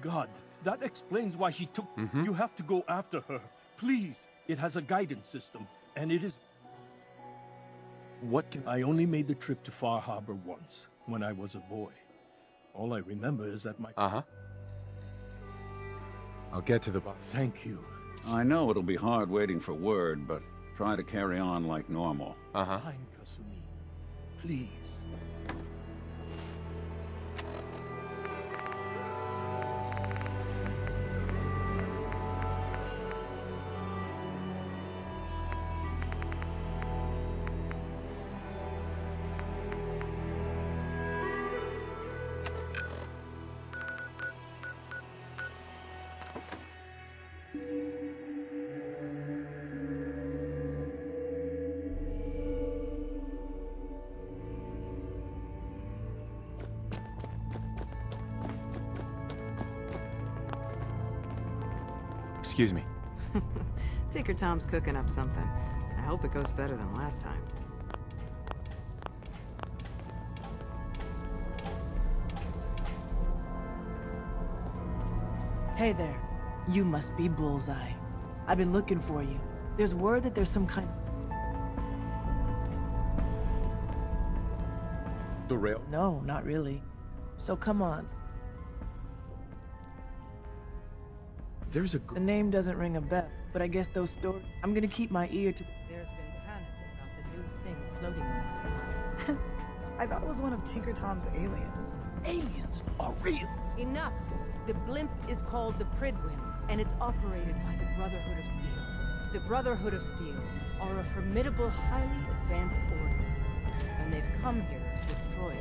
God, that explains why she took... Mm-hmm. You have to go after her. Please. It has a guidance system, and it is... What can... I only made the trip to Far Harbor once, when I was a boy. All I remember is that my... Uh-huh. I'll get to the bottom. Thank you. I know it'll be hard waiting for word, but try to carry on like normal. Uh-huh. Fine, Kasumi. Please. Excuse me. Tinker Tom's cooking up something. I hope it goes better than last time. Hey there. You must be Bullseye. I've been looking for you. There's word that there's some kind... The rail? No, not really. So come on. There's a... The name doesn't ring a bell, but I guess those stories... I'm gonna keep my ear to... There's been panic about the new thing floating in the sky. I thought it was one of Tinker Tom's aliens. Aliens are real. Enough! The blimp is called the Pridwin, and it's operated by the Brotherhood of Steel. The Brotherhood of Steel are a formidable, highly advanced order, and they've come here to destroy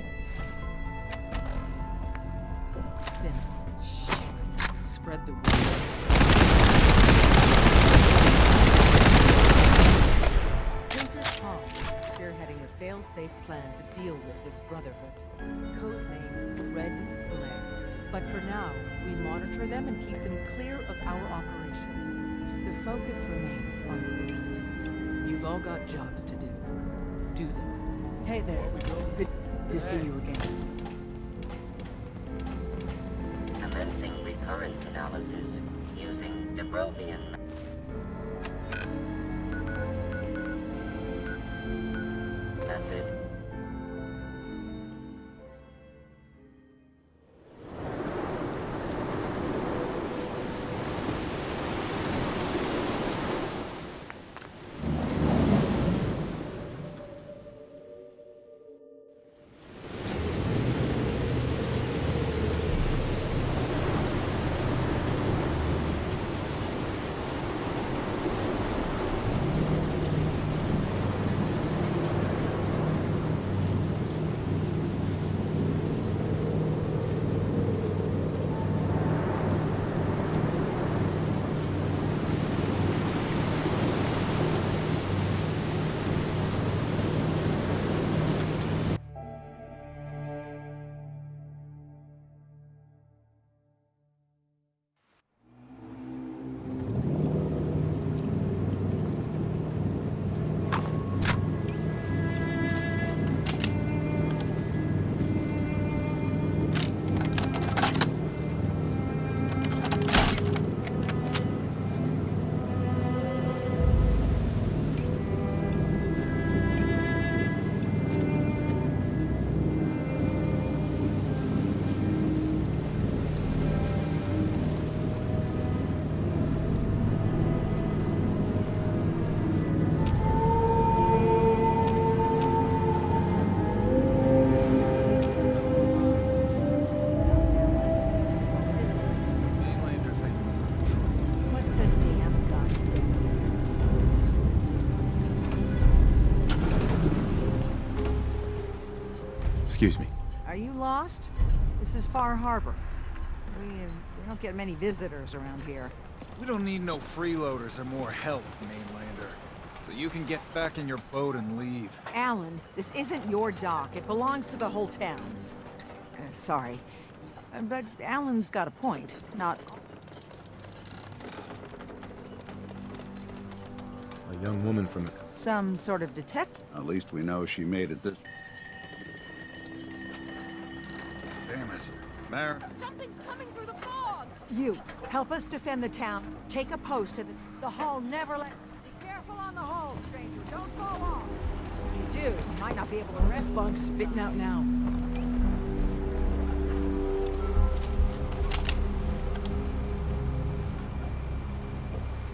synths. Shit! Spread the word. Tinker Tom is spearheading a fail-safe plan to deal with this Brotherhood. Codename Red Glare. But for now, we monitor them and keep them clear of our operations. The focus remains on the Institute. You've all got jobs to do. Do them. Hey there. Good to see you again. Commencing recurrence analysis using Dubrovian method. Excuse me. Are you lost? This is Far Harbor. We don't get many visitors around here. We don't need no freeloaders or more help, mainlander. So you can get back in your boat and leave. Alan, this isn't your dock. It belongs to the whole town. Sorry. But Alan's got a point. Not... A young woman from the... Some sort of detective? At least we know she made it this... Damn it. Mare... Something's coming through the fog! You, help us defend the town. Take a post to the hull. Never let... Be careful on the hull, stranger. Don't fall off. If you do, you might not be able to What's rescue... the fog spitting out now?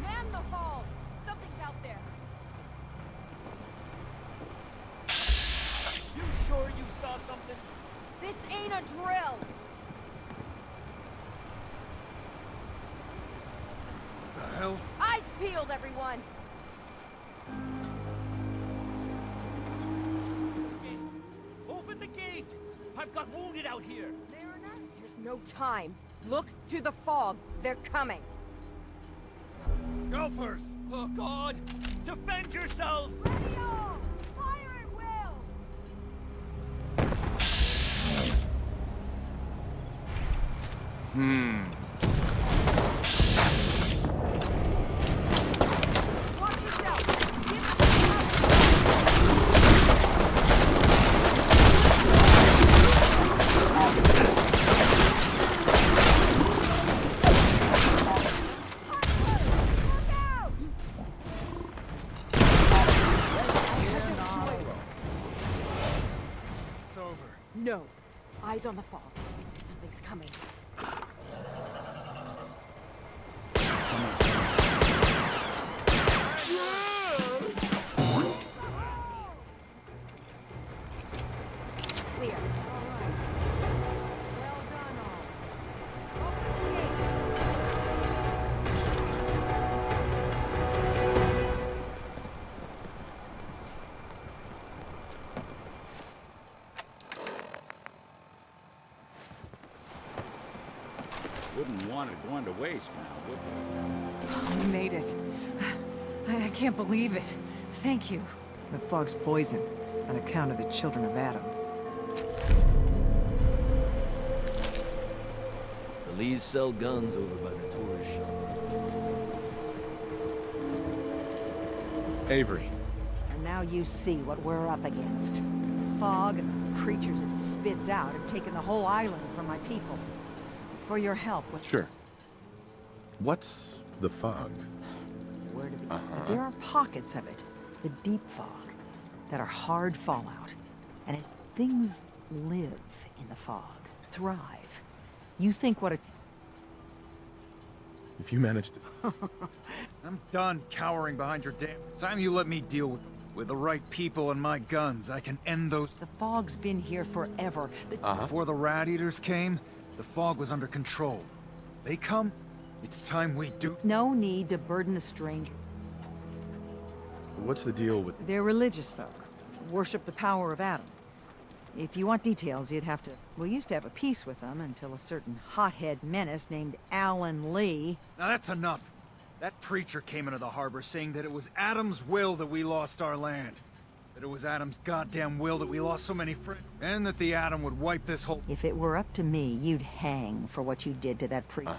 Man the hull! Something's out there. You sure you saw something? This ain't a drill! The hell? Eyes peeled, everyone! Open the gate! I've got wounded out here! Mariner? There's no time. Look to the fog. They're coming. Gulpers! Oh, God! Defend yourselves! Ready all! Fire at will! Watch yourself! Give It's over. No. Eyes on the fog. Something's coming. Clear. All right. Well done, all. Open the gate. Wouldn't want it going to waste now, would you? We made it. I can't believe it. Thank you. The fog's poison, on account of the children of Adam. The Lees sell guns over by the tourist shop. Avery. And now you see what we're up against. The fog and the creatures it spits out have taken the whole island from my people. For your help with... Sure. What's the fog? Where to be? But there are pockets of it, the deep fog, that are hard fallout. And things live in the fog, thrive. You think what a... If you manage to... I'm done cowering behind your damn... Time you let me deal with them. With the right people and my guns, I can end those... The fog's been here forever. Before the rat eaters came, the fog was under control. They come, it's time we do... No need to burden the stranger. What's the deal with... They're religious folk. Worship the power of Adam. If you want details, you'd have to... We used to have a peace with them until a certain hothead menace named Alan Lee... Now that's enough. That preacher came into the harbor saying that it was Adam's will that we lost our land. That it was Adam's goddamn will that we lost so many friends. And that the Adam would wipe this whole... If it were up to me, you'd hang for what you did to that preacher.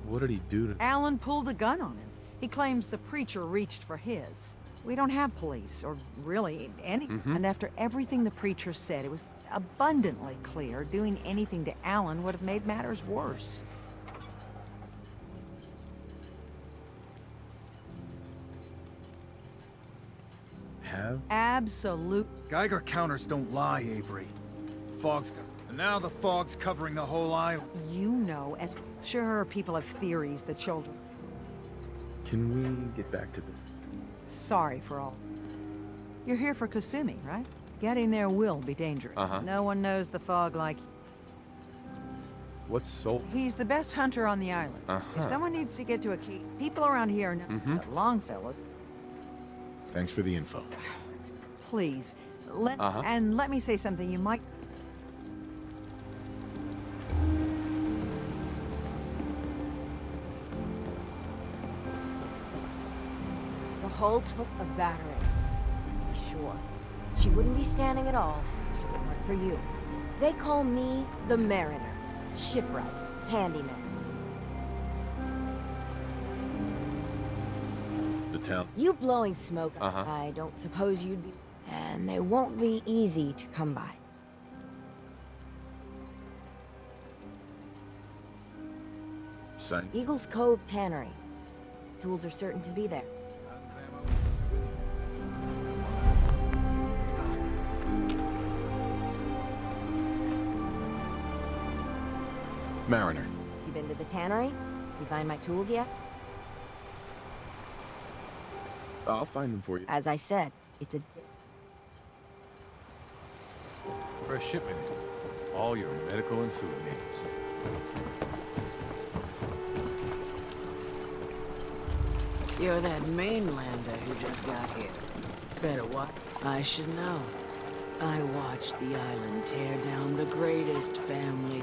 What did he do to... Alan pulled a gun on him. He claims the preacher reached for his. We don't have police, or really any... And after everything the preacher said, it was abundantly clear doing anything to Alan would have made matters worse. Have? Absolute. Geiger counters don't lie, Avery. Fog's got... And now the fog's covering the whole island. You know, as... Sure, people have theories, the children. Can we get back to the... Sorry for all. You're here for Kasumi, right? Getting there will be dangerous. No one knows the fog like... What's Sol... He's the best hunter on the island. If someone needs to get to a key... People around here know that Longfellow's... Thanks for the info. Please, And let me say something you might... The hull took a battering, to be sure. She wouldn't be standing at all if it weren't for you. They call me the Mariner, shipwright, handyman. The town. You blowing smoke, Uh-huh. I don't suppose you'd be... And they won't be easy to come by. Sight. Eagle's Cove Tannery. Tools are certain to be there. Mariner. You been to the tannery? You find my tools yet? I'll find them for you. As I said, it's a... Fresh shipment. All your medical and food needs. You're that mainlander who just got here. Better what? I should know. I watched the island tear down the greatest family.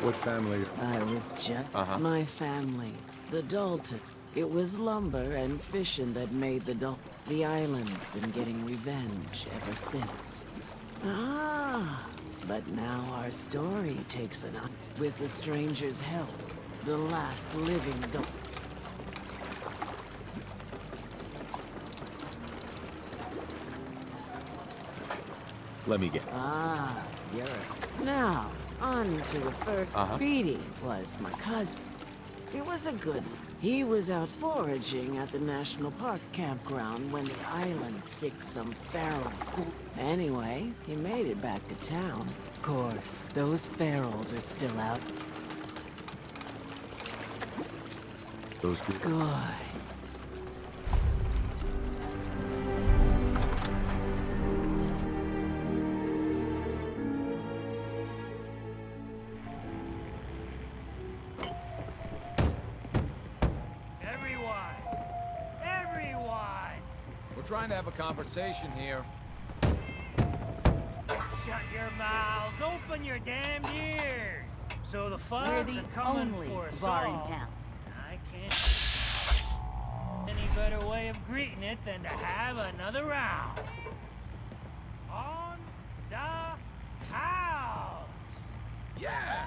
What family? I was just my family, the Dalton. It was lumber and fishing that made the Dalton. The island's been getting revenge ever since. But now our story takes an on. With the stranger's help, the last living Dalton. Let me get. You're a... Now, on to the first beating was my cousin. It was a good one. He was out foraging at the National Park campground when the island sicked some feral. Anyway, he made it back to town. Of course, those ferals are still out. Those good. Good. Trying to have a conversation here. Shut your mouths, open your damn ears. So the fug's are coming for us bar all. in town. I can't any better way of greeting it than to have another round. On the house. Yeah!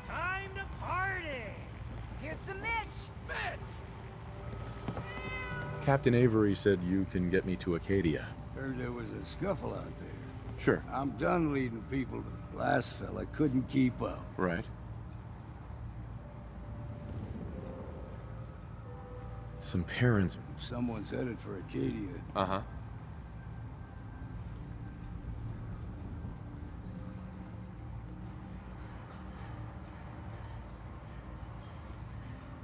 Time to party. Here's some Mitch. Captain Avery said you can get me to Acadia. Heard there was a scuffle out there. Sure. I'm done leading people. The last fella couldn't keep up. Right. Some parents. Someone's headed for Acadia.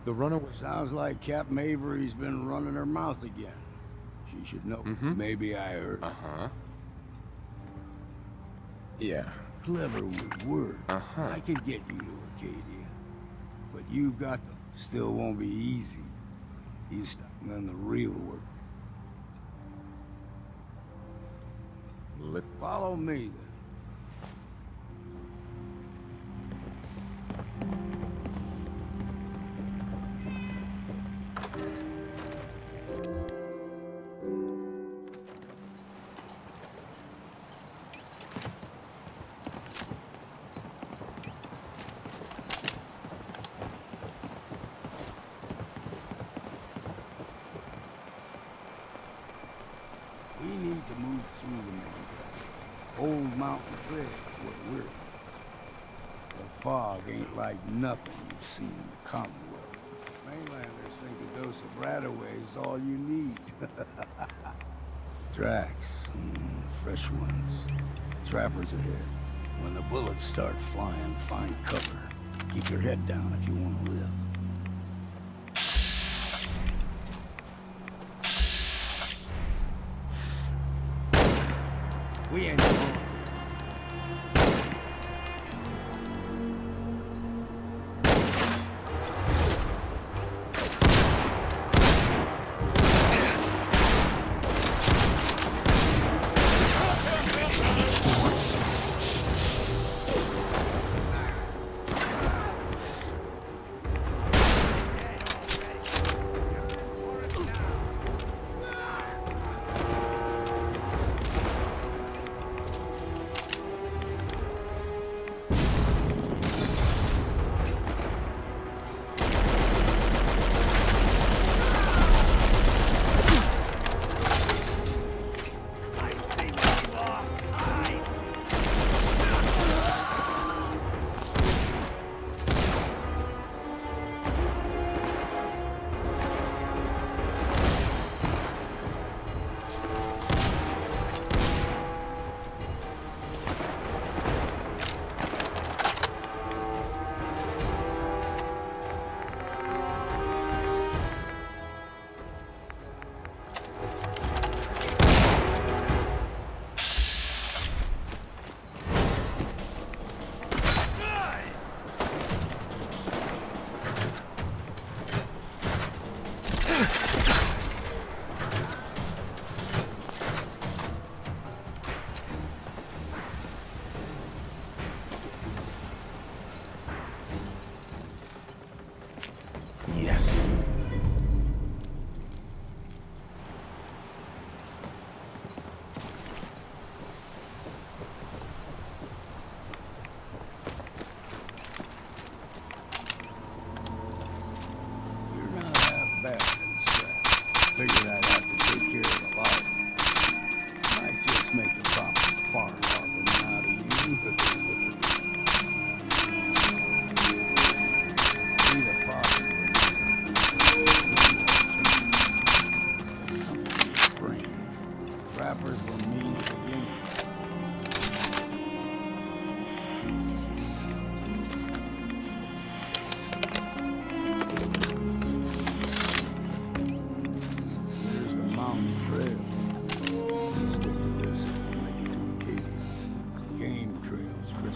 The runaway. Sounds like Captain Avery's been running her mouth again. She should know. Maybe I heard. Yeah. Clever with words. I could get you to Acadia. But you've got to. Still won't be easy. You stuck on the real work. Let's follow me then. We need to move through the main drive. Old Mountain Trail is what we're in. The fog ain't like nothing you've seen in the Commonwealth. Mainlanders think a dose of Bradaway is all you need. Tracks, fresh ones. Trappers ahead. When the bullets start flying, find cover. Keep your head down if you want to live. We ain't going.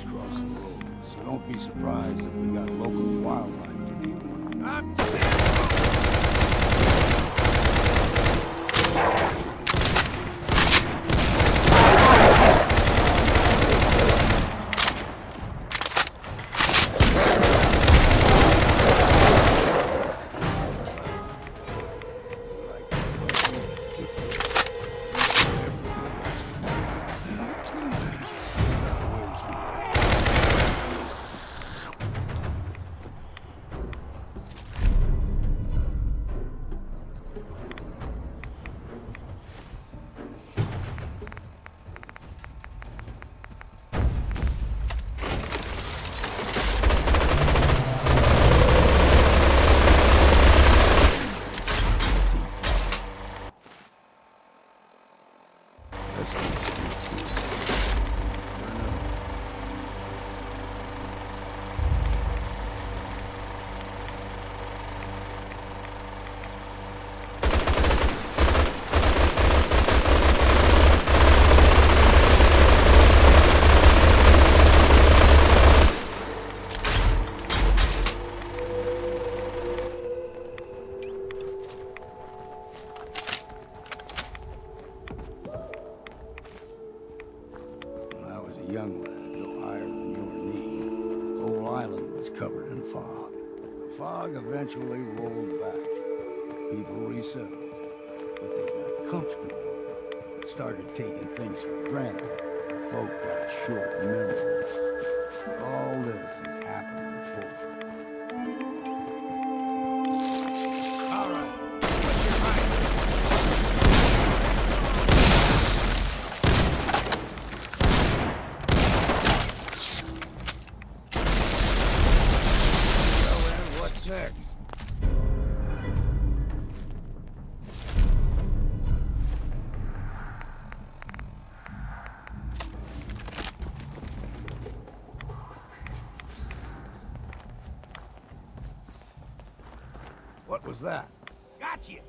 just crossed the road, so don't be surprised if we got local wildlife to deal with. Young lad, no higher than your knee, the whole island was covered in fog. The fog eventually rolled back. People resettled, but they got comfortable and started taking things for granted. Folk got short memories. All this has happened before. All right, what's your mind? Next. What was that? Gotcha!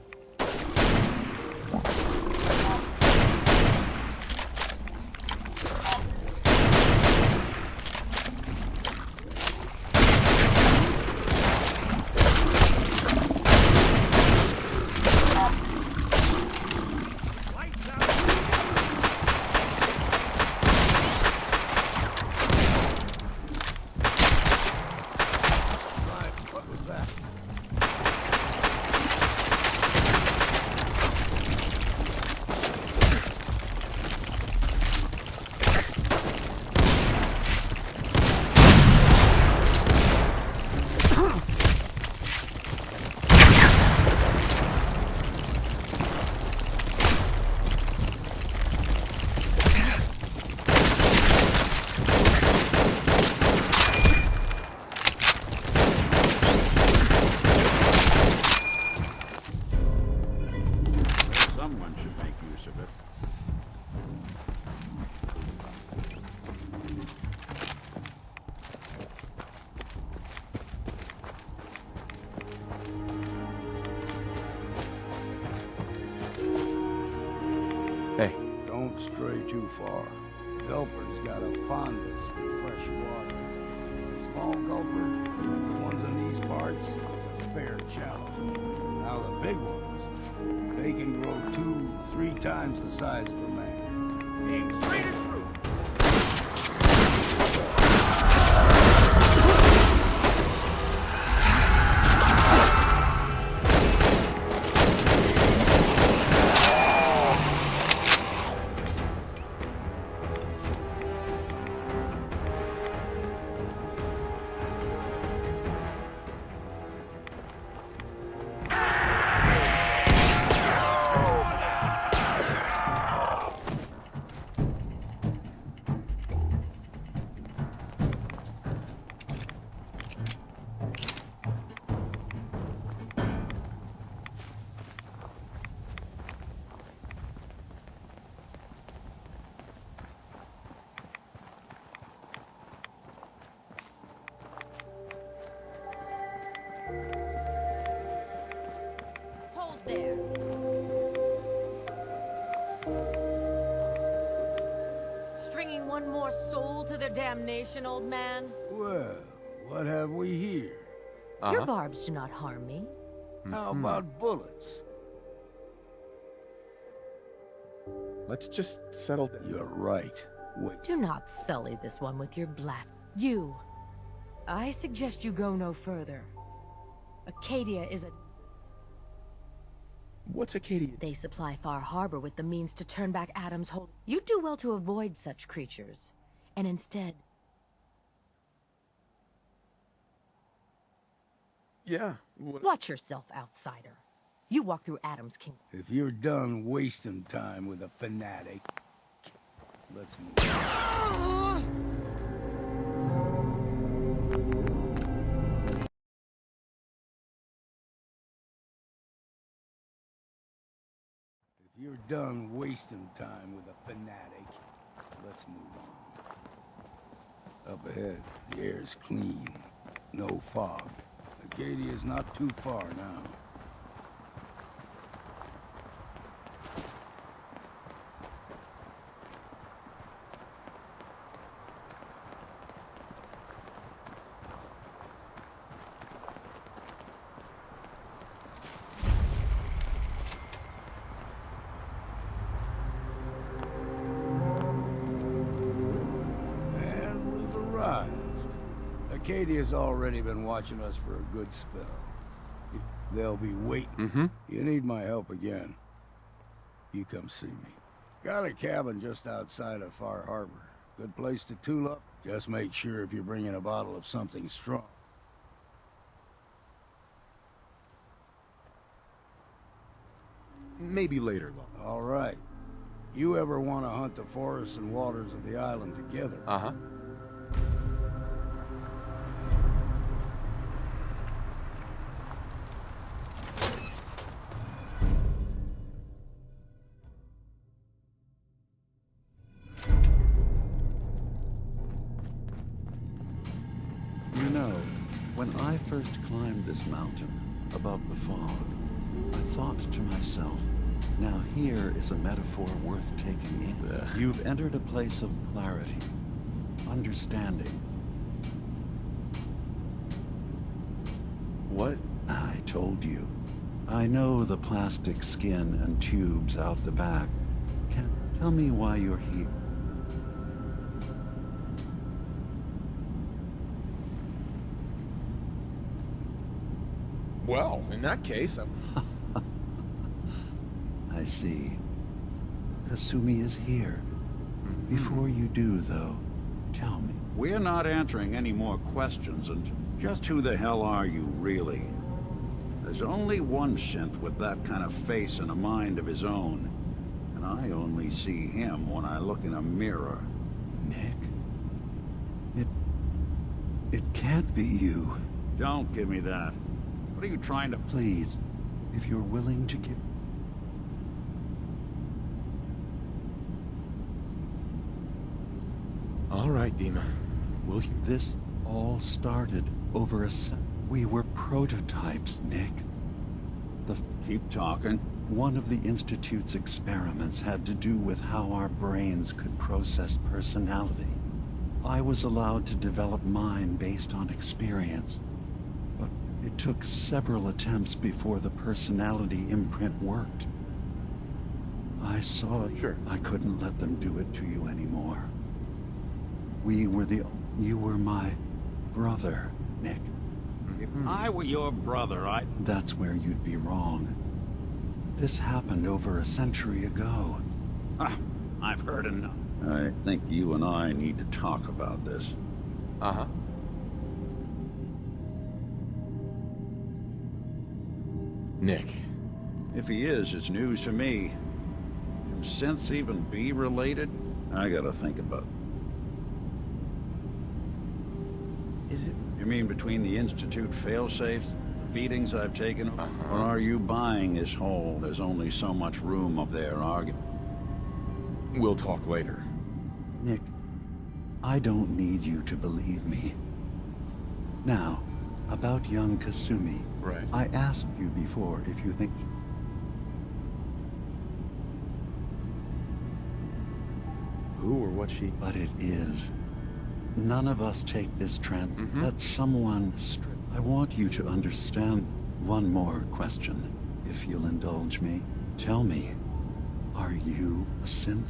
Someone should make use of it. Hey. Don't stray too far. Gulper's got a fondness for fresh water. The small gulper, the ones in these parts, is a fair challenge. Now the big ones, they can grow 2-3 times the size of a man. Being straight and true. one more soul to their damnation, old man? Well, what have we here? Your barbs do not harm me. How about bullets? Let's just settle down. You're right. Wait. Do not sully this one with your blast. You. I suggest you go no further. Acadia is a... What's Acadia? They supply Far Harbor with the means to turn back Adam's hold. You'd do well to avoid such creatures. And instead... Yeah. Watch yourself, outsider. You walk through Adam's kingdom. If you're done wasting time with a fanatic, let's move. If you're done wasting time with a fanatic, let's move on. Up ahead, the air's clean. No fog. Acadia's not too far now. And we've arrived. Acadia's already been watching us for a good spell. They'll be waiting. You need my help again. You come see me. Got a cabin just outside of Far Harbor. Good place to tool up. Just make sure if you're bringing a bottle of something strong. Maybe later, though. All right. You ever want to hunt the forests and waters of the island together? You know, when I first climbed this mountain above the fog, I thought to myself, now here is a metaphor worth taking in. You've entered a place of clarity, understanding. What? I told you. I know the plastic skin and tubes out the back. Tell me why you're here. Well, in that case, I see. Kasumi is here. Before you do, though, tell me. We're not answering any more questions, and just who the hell are you, really? There's only one synth with that kind of face and a mind of his own. And I only see him when I look in a mirror. Nick? It can't be you. Don't give me that. What are you trying to... Please, if you're willing to give... All right, Dima. This all started over we were prototypes, Nick. Keep talking. One of the Institute's experiments had to do with how our brains could process personality. I was allowed to develop mine based on experience. But it took several attempts before the personality imprint worked. I saw it. Sure. I couldn't let them do it to you anymore. You were my brother, Nick. If I were your brother, That's where you'd be wrong. This happened over a century ago. I've heard enough. I think you and I need to talk about this. Nick. If he is, it's news to me. Can synths even be related? I gotta think about it. Is it... You mean between the Institute failsafes, the beatings I've taken, or are you buying this whole, there's only so much room up there argument? We'll talk later. Nick, I don't need you to believe me. Now, about young Kasumi. Right. I asked you before if you think... who or what she... But it is. None of us take this Let someone I want you to understand one more question, if you'll indulge me. Tell me, are you a synth?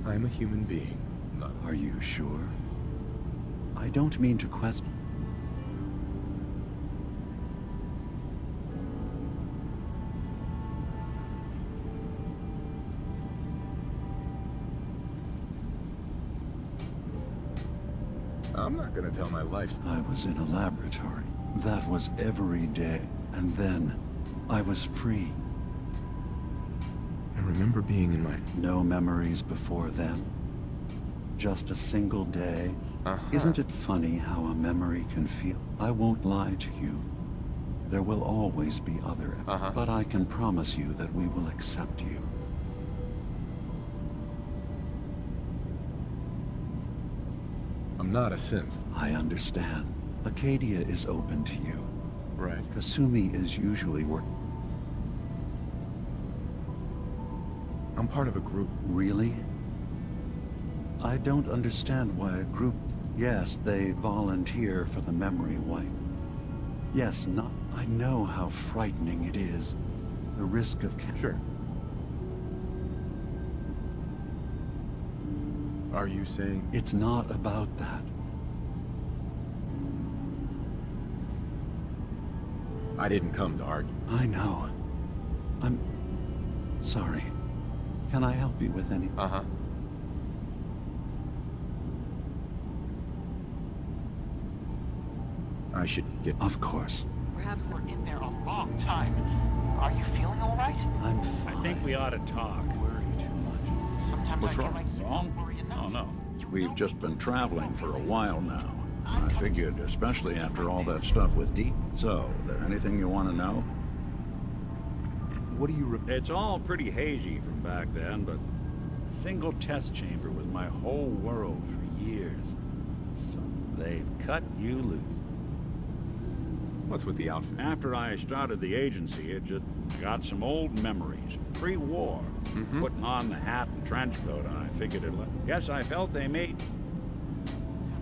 I'm a human being. Are you sure? I don't mean to question. I'm not gonna tell my life. I was in a laboratory. That was every day. And then, I was free. I remember being in my... No memories before then. Just a single day. Isn't it funny how a memory can feel? I won't lie to you. There will always be other... But I can promise you that we will accept you. I'm not a synth. I understand. Acadia is open to you. Right. Kasumi is usually I'm part of a group. Really? I don't understand why a group... Yes, they volunteer for the memory wipe. Yes, not... I know how frightening it is. The risk of... Sure. Are you saying... It's not about that. I didn't come to argue. I know. I'm... sorry. Can I help you with any... I should get... Of course. Perhaps we're in there a long time. Are you feeling all right? I'm fine. I think we ought to talk. Worry too much. Sometimes What's I feel wrong? like you Wrong? don't worry enough. Oh, no. We've just been traveling for a while now. I figured, especially after all that stuff with Deep. So, there anything you want to know? What do you... It's all pretty hazy from back then, but a single test chamber was my whole world for years. So they've cut you loose. What's with the outfit? After I started the agency, it just got some old memories. Pre-war. Putting on the hat and trench coat, and I figured it... Guess I felt they made...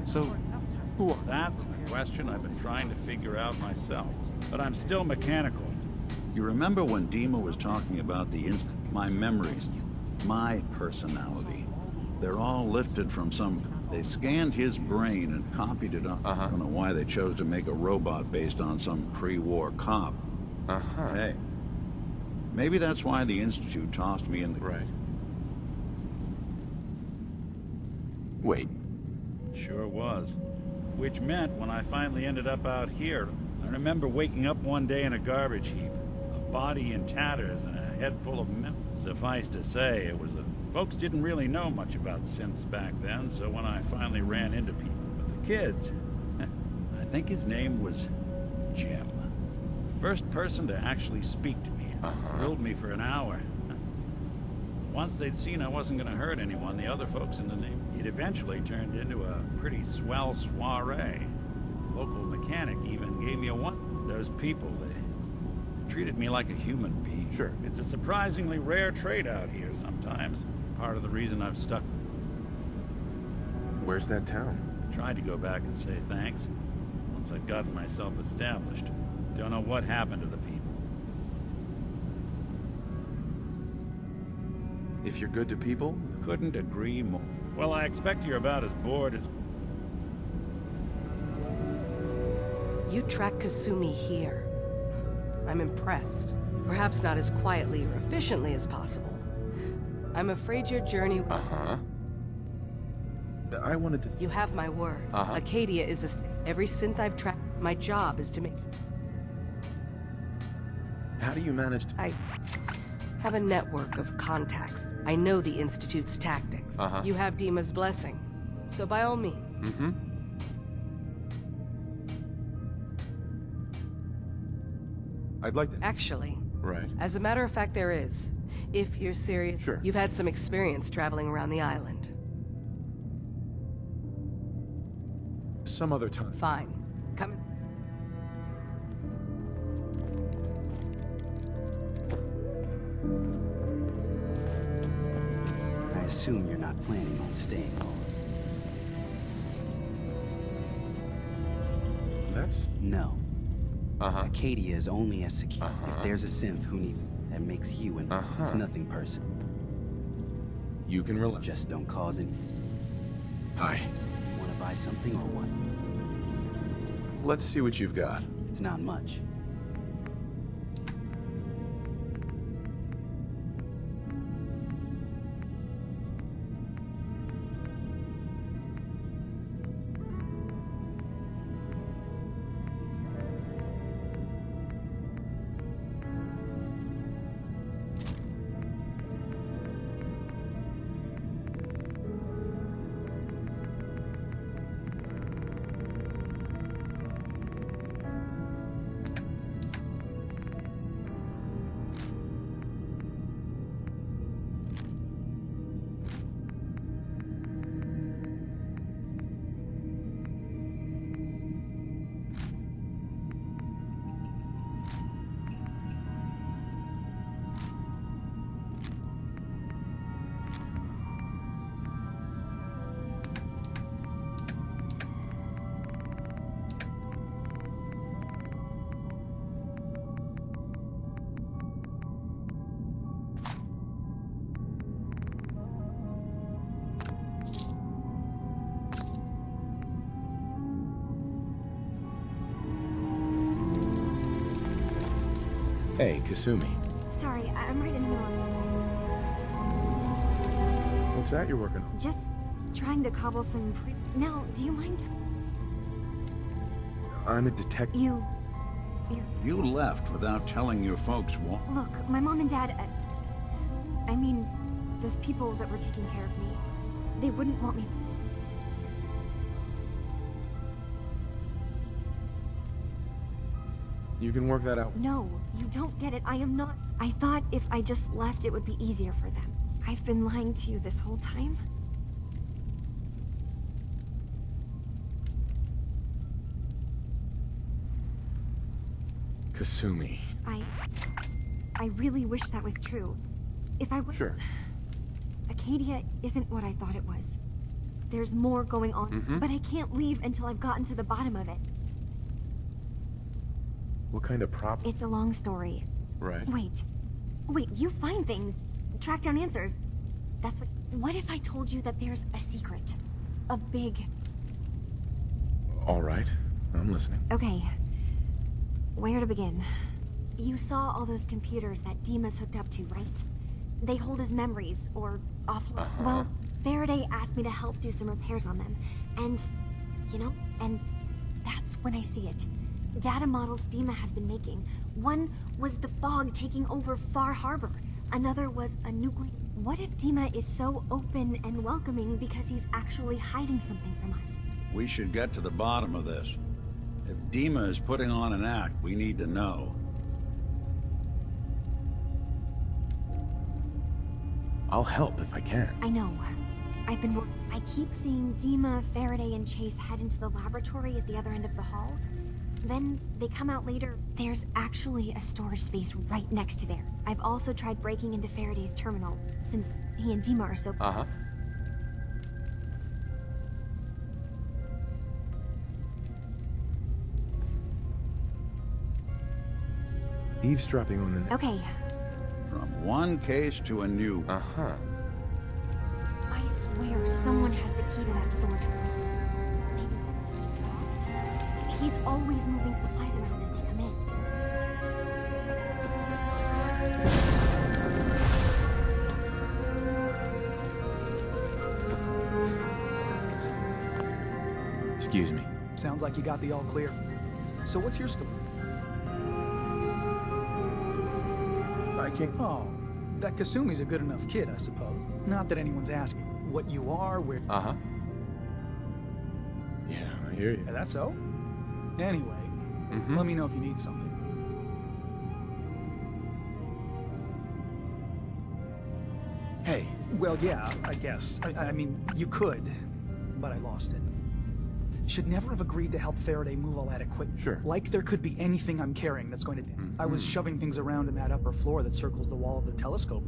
So, who are... That's a question I've been trying to figure out myself. But I'm still mechanical. You remember when Dima was talking about the my memories, my personality? They're all lifted from some... They scanned his brain and copied it up. I don't know why they chose to make a robot based on some pre-war cop. Hey, maybe that's why the Institute tossed me in the... Right. Wait. Sure was. Which meant when I finally ended up out here, I remember waking up one day in a garbage heap. A body in tatters and a head full of memories. Suffice to say, it was a... Folks didn't really know much about synths back then, so when I finally ran into people... But the kids... I think his name was Jim. The first person to actually speak to me. Grilled me for an hour. Once they'd seen I wasn't going to hurt anyone, the other folks in the neighborhood, it eventually turned into a pretty swell soiree. Local mechanic even gave me a one. Those people, they treated me like a human being. Sure. It's a surprisingly rare trait out here sometimes. Part of the reason I've stuck. Where's that town? Tried to go back and say thanks. Once I'd gotten myself established. Don't know what happened to the people. If you're good to people? Couldn't agree more. Well, I expect you're about as bored as... You track Kasumi here. I'm impressed. Perhaps not as quietly or efficiently as possible. I'm afraid your journey... I wanted to... You have my word. Acadia is a... Every synth I've tracked, my job is to make... How do you manage to... I have a network of contacts. I know the Institute's tactics. You have Dima's blessing. So by all means. I'd like to... Actually. Right. As a matter of fact, there is. If you're serious. Sure. You've had some experience traveling around the island. Some other time. Fine. Come assume you're not planning on staying long. That's... No. Acadia is as secure. If there's a synth who needs it, that makes you, and it's nothing personal. You can relax. Just don't cause any... Hi. Want to buy something or what? Let's see what you've got. It's not much. Hey, Kasumi. Sorry, I'm right in the middle of something. What's that you're working on? Just trying to cobble some Now, do you mind? I'm a detective. You left without telling your folks what? Look, my mom and dad... I mean, those people that were taking care of me, they wouldn't want me... You can work that out. No, you don't get it. I am not... I thought if I just left, it would be easier for them. I've been lying to you this whole time. Kasumi. I really wish that was true. If I was... Sure. Acadia isn't what I thought it was. There's more going on, but I can't leave until I've gotten to the bottom of it. What kind of problem? It's a long story. Right. Wait, you find things, track down answers. That's what... What if I told you that there's a secret? A big... All right, I'm listening. Okay. Where to begin? You saw all those computers that Dima's hooked up to, right? They hold his memories, or offload. Well, Faraday asked me to help do some repairs on them. And, you know, and that's when I see it. Data models Dima has been making. One was the fog taking over Far Harbor. Another was a nuclear... What if Dima is so open and welcoming because he's actually hiding something from us? We should get to the bottom of this. If Dima is putting on an act, we need to know. I'll help if I can. I know. I keep seeing Dima, Faraday, and Chase head into the laboratory at the other end of the hall. Then they come out later. There's actually a storage space right next to there. I've also tried breaking into Faraday's terminal, since he and Dima are so... Eavesdropping on the... Okay. From one case to a new... I swear someone has the key to that storage room. He's always moving supplies around as they come in. Excuse me. Sounds like you got the all clear. So what's your story? I can't... Oh, that Kasumi's a good enough kid, I suppose. Not that anyone's asking what you are, where... Yeah, I hear you. That's so? Anyway, let me know if you need something. Hey. Well, yeah, I guess. I mean, you could, but I lost it. Should never have agreed to help Faraday move all that equipment. Sure. Like there could be anything I'm carrying that's going to... I was shoving things around in that upper floor that circles the wall of the telescope.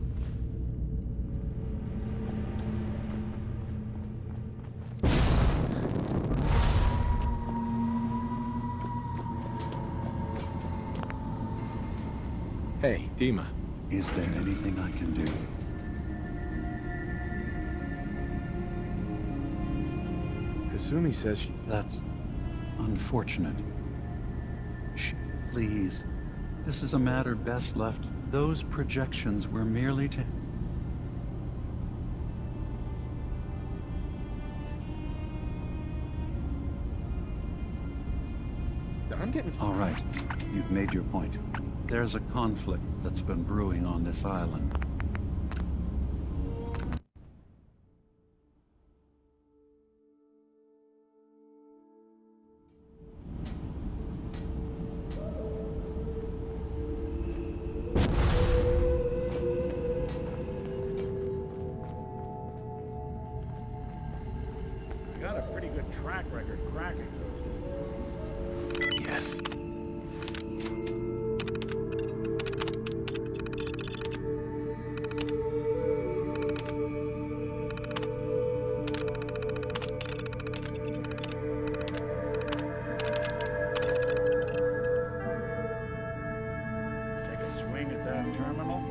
Hey, Dima. Is there anything I can do? Kasumi says she... That's unfortunate. Shh, please. This is a matter best left. Those projections were merely to... I'm getting... All right, you've made your point. There's a conflict that's been brewing on this island. I got a pretty good track record cracking those. Yes. Take a swing at that terminal.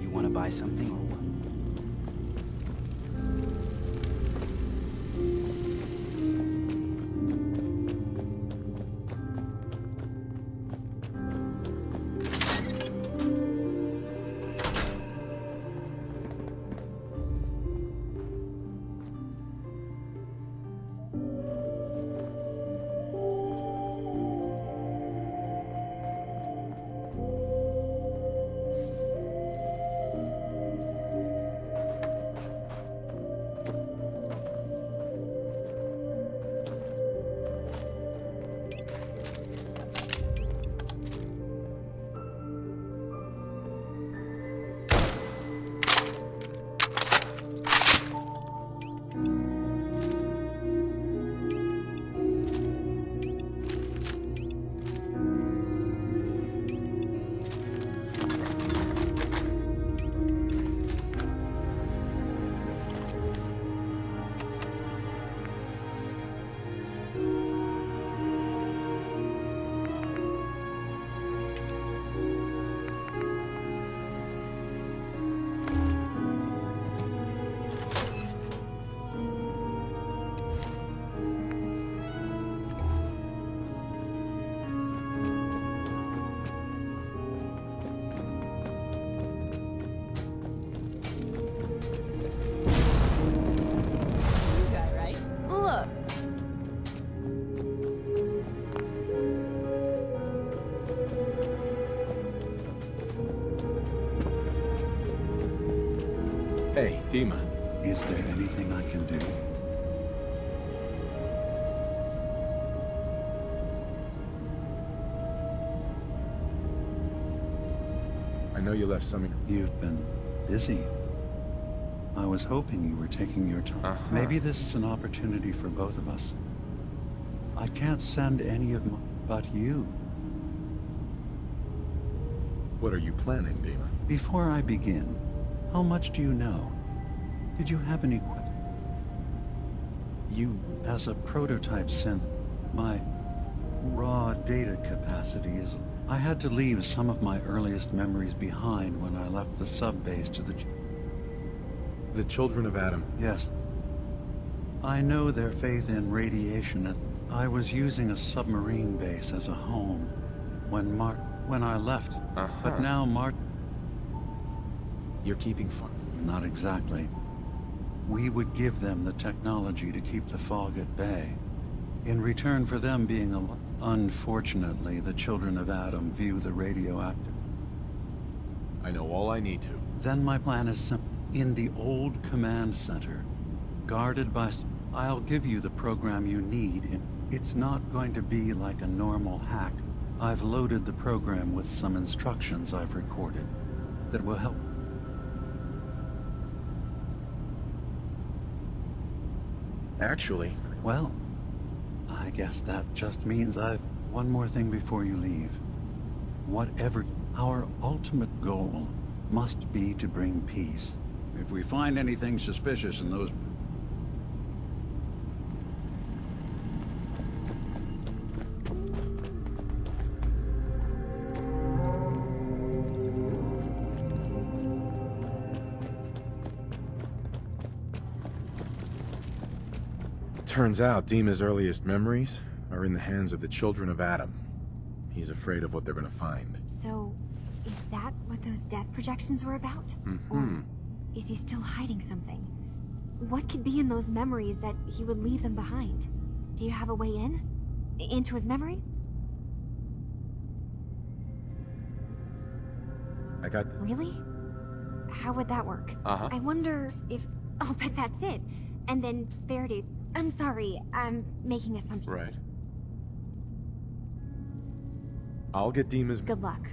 You want to buy something or what? Look. Hey, Dima. Is there anything I can do? I know you left some... You've been busy. I was hoping you were taking your time. Maybe this is an opportunity for both of us. I can't send any of my... but you. What are you planning, Dima? Before I begin, how much do you know? Did you have any questions? You, as a prototype synth, my raw data capacity is... I had to leave some of my earliest memories behind when I left the sub-base to the... The Children of Adam. Yes. I know their faith in radiation. I was using a submarine base as a home when I left. But now You're keeping fun. Not exactly. We would give them the technology to keep the fog at bay. In return for them being alive. Unfortunately, the Children of Adam view the radioactive. I know all I need to. Then my plan is simple. In the old command center, guarded by... I'll give you the program you need. It's not going to be like a normal hack. I've loaded the program with some instructions I've recorded that will help. Actually... Well, I guess that just means one more thing before you leave. Whatever, our ultimate goal must be to bring peace. If we find anything suspicious in those... Turns out Dima's earliest memories are in the hands of the children of Adam. He's afraid of what they're gonna find. So, is that what those death projections were about? Mm-hmm. Or is he still hiding something? What could be in those memories that he would leave them behind? Do you have a way in? Into his memories? I got... Really? How would that work? Uh-huh. I wonder if... Oh, but that's it. And then Faraday's... I'm sorry, I'm making assumptions. Right. I'll get Dima's... Good luck.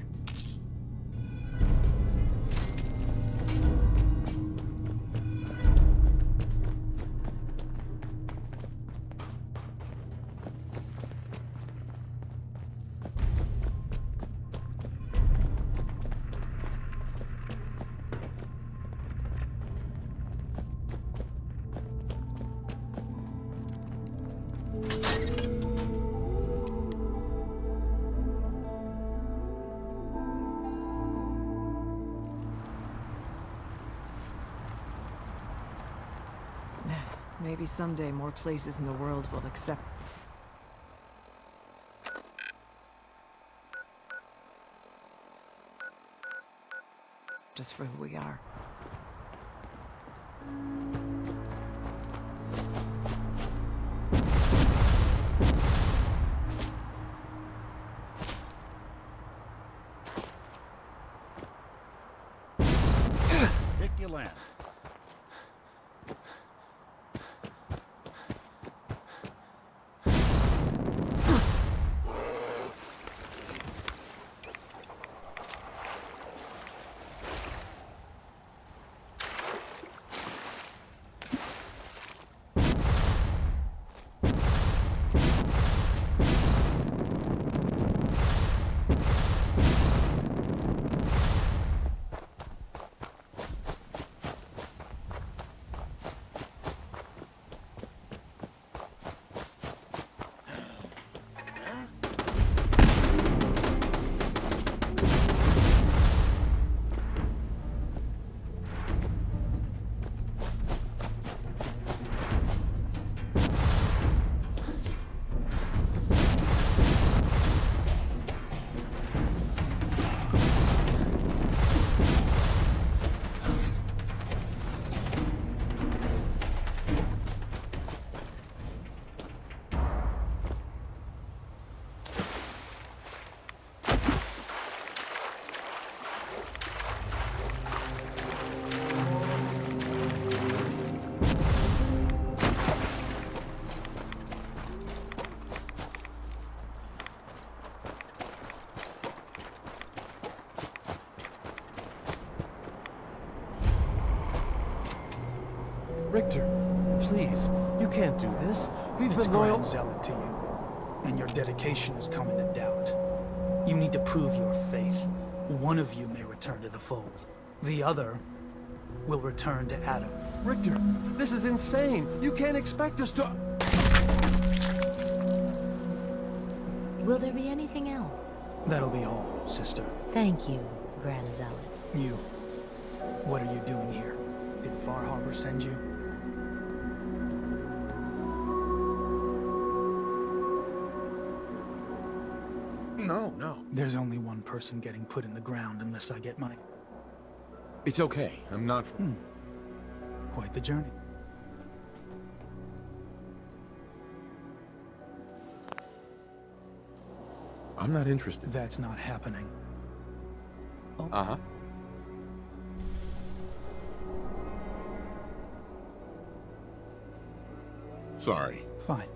Maybe someday more places in the world will accept... just for who we are. Pick your land. Richter, please, you can't do this. We've been loyal. Grand zealot to you, and your dedication has come into doubt. You need to prove your faith. One of you may return to the fold. The other will return to Adam. Richter, this is insane. You can't expect us to... Will there be anything else? That'll be all, sister. Thank you, Grand Zealot. You, what are you doing here? Did Far Harbor send you? No. There's only one person getting put in the ground unless I get my... It's okay. I'm not... Quite the journey. I'm not interested. That's not happening. Oh. Uh-huh. Sorry. Fine.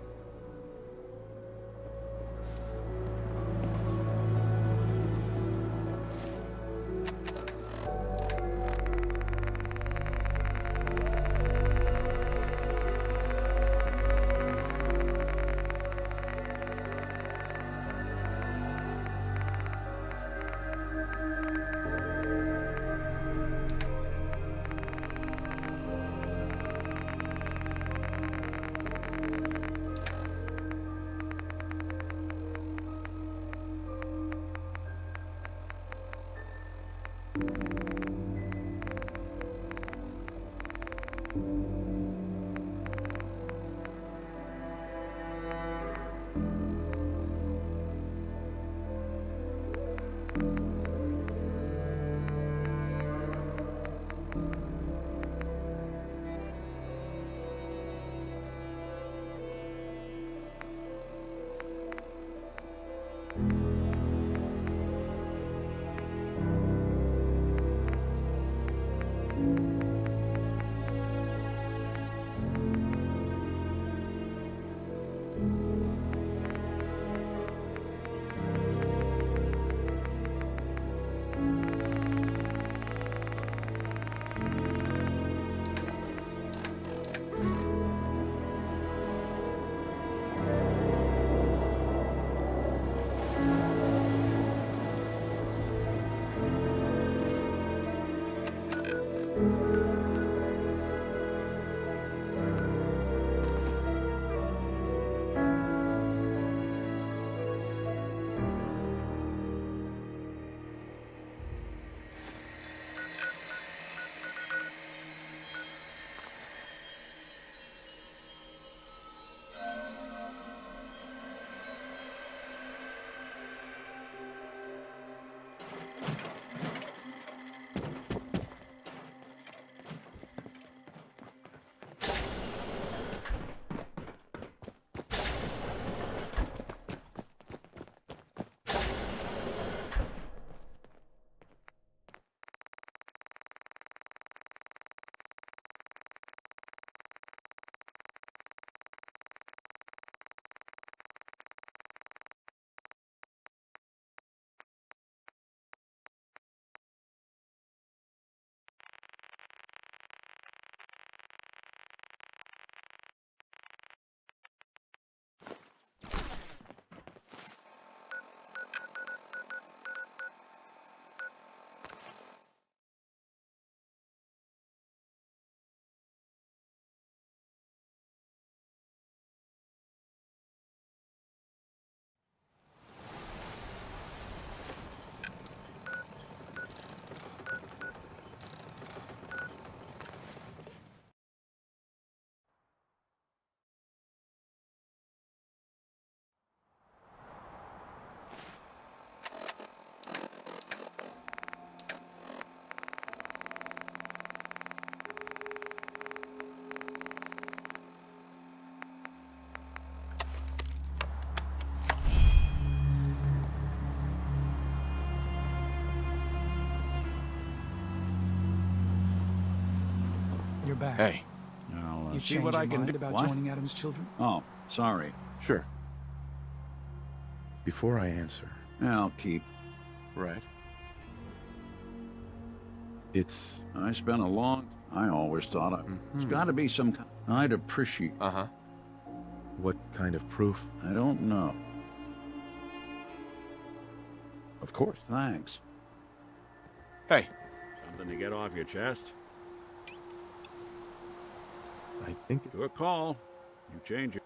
You're back. Hey. I'll You see changed what your I can mind do. about What? joining Adam's children? Oh, sorry. Sure. Before I answer... I'll keep. Right. It's... I spent a long... I always thought it's got to be some kind... I'd appreciate... Uh-huh. What kind of proof? I don't know. Of course. Thanks. Hey. Something to get off your chest? I think... To a call. You change it.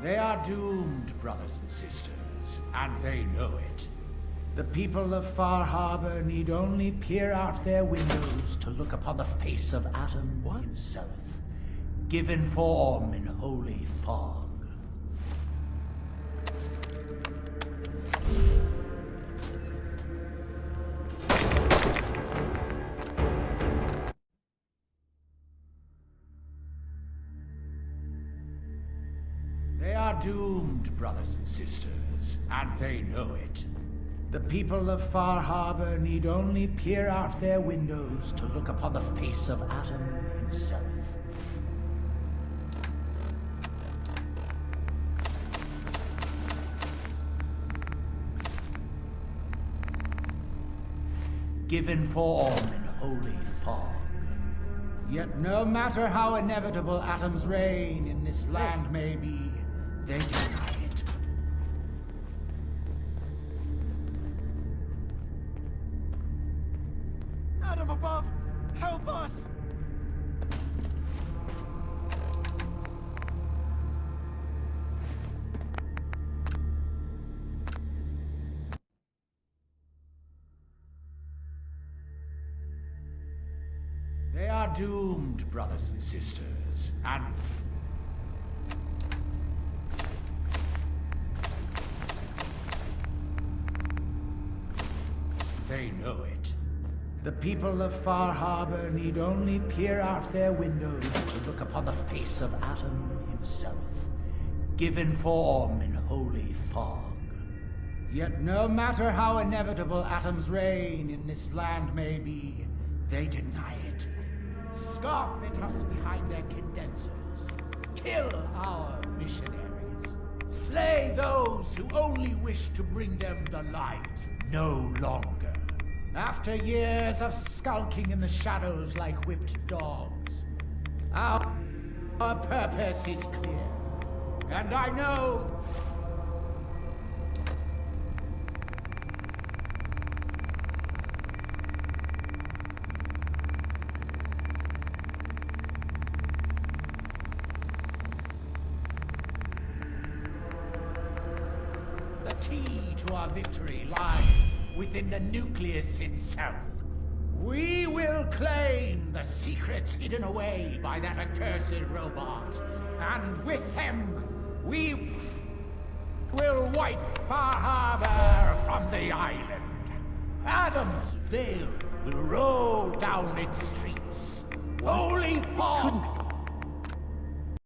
They are doomed, brothers and sisters, and they know it. The people of Far Harbor need only peer out their windows to look upon the face of Atom himself, given form in holy fog. They are doomed, brothers and sisters, and they know it. The people of Far Harbor need only peer out their windows to look upon the face of Atom himself. Given form in holy fog. Yet no matter how inevitable Atom's reign in this land may be, they deny it. Atom above! Help us! They are doomed, brothers and sisters, and... they know it. The people of Far Harbor need only peer out their windows to look upon the face of Atom himself, given form in holy fog. Yet no matter how inevitable Atom's reign in this land may be, they deny it. Scoff at us behind their condensers. Kill our missionaries. Slay those who only wish to bring them the light no longer. After years of skulking in the shadows like whipped dogs, our purpose is clear. And I know the key to our victory lies within the nucleus itself. We will claim the secrets hidden away by that accursed robot, and with them, we will wipe Far Harbor from the island. Adam's veil will roll down its streets. Holy fog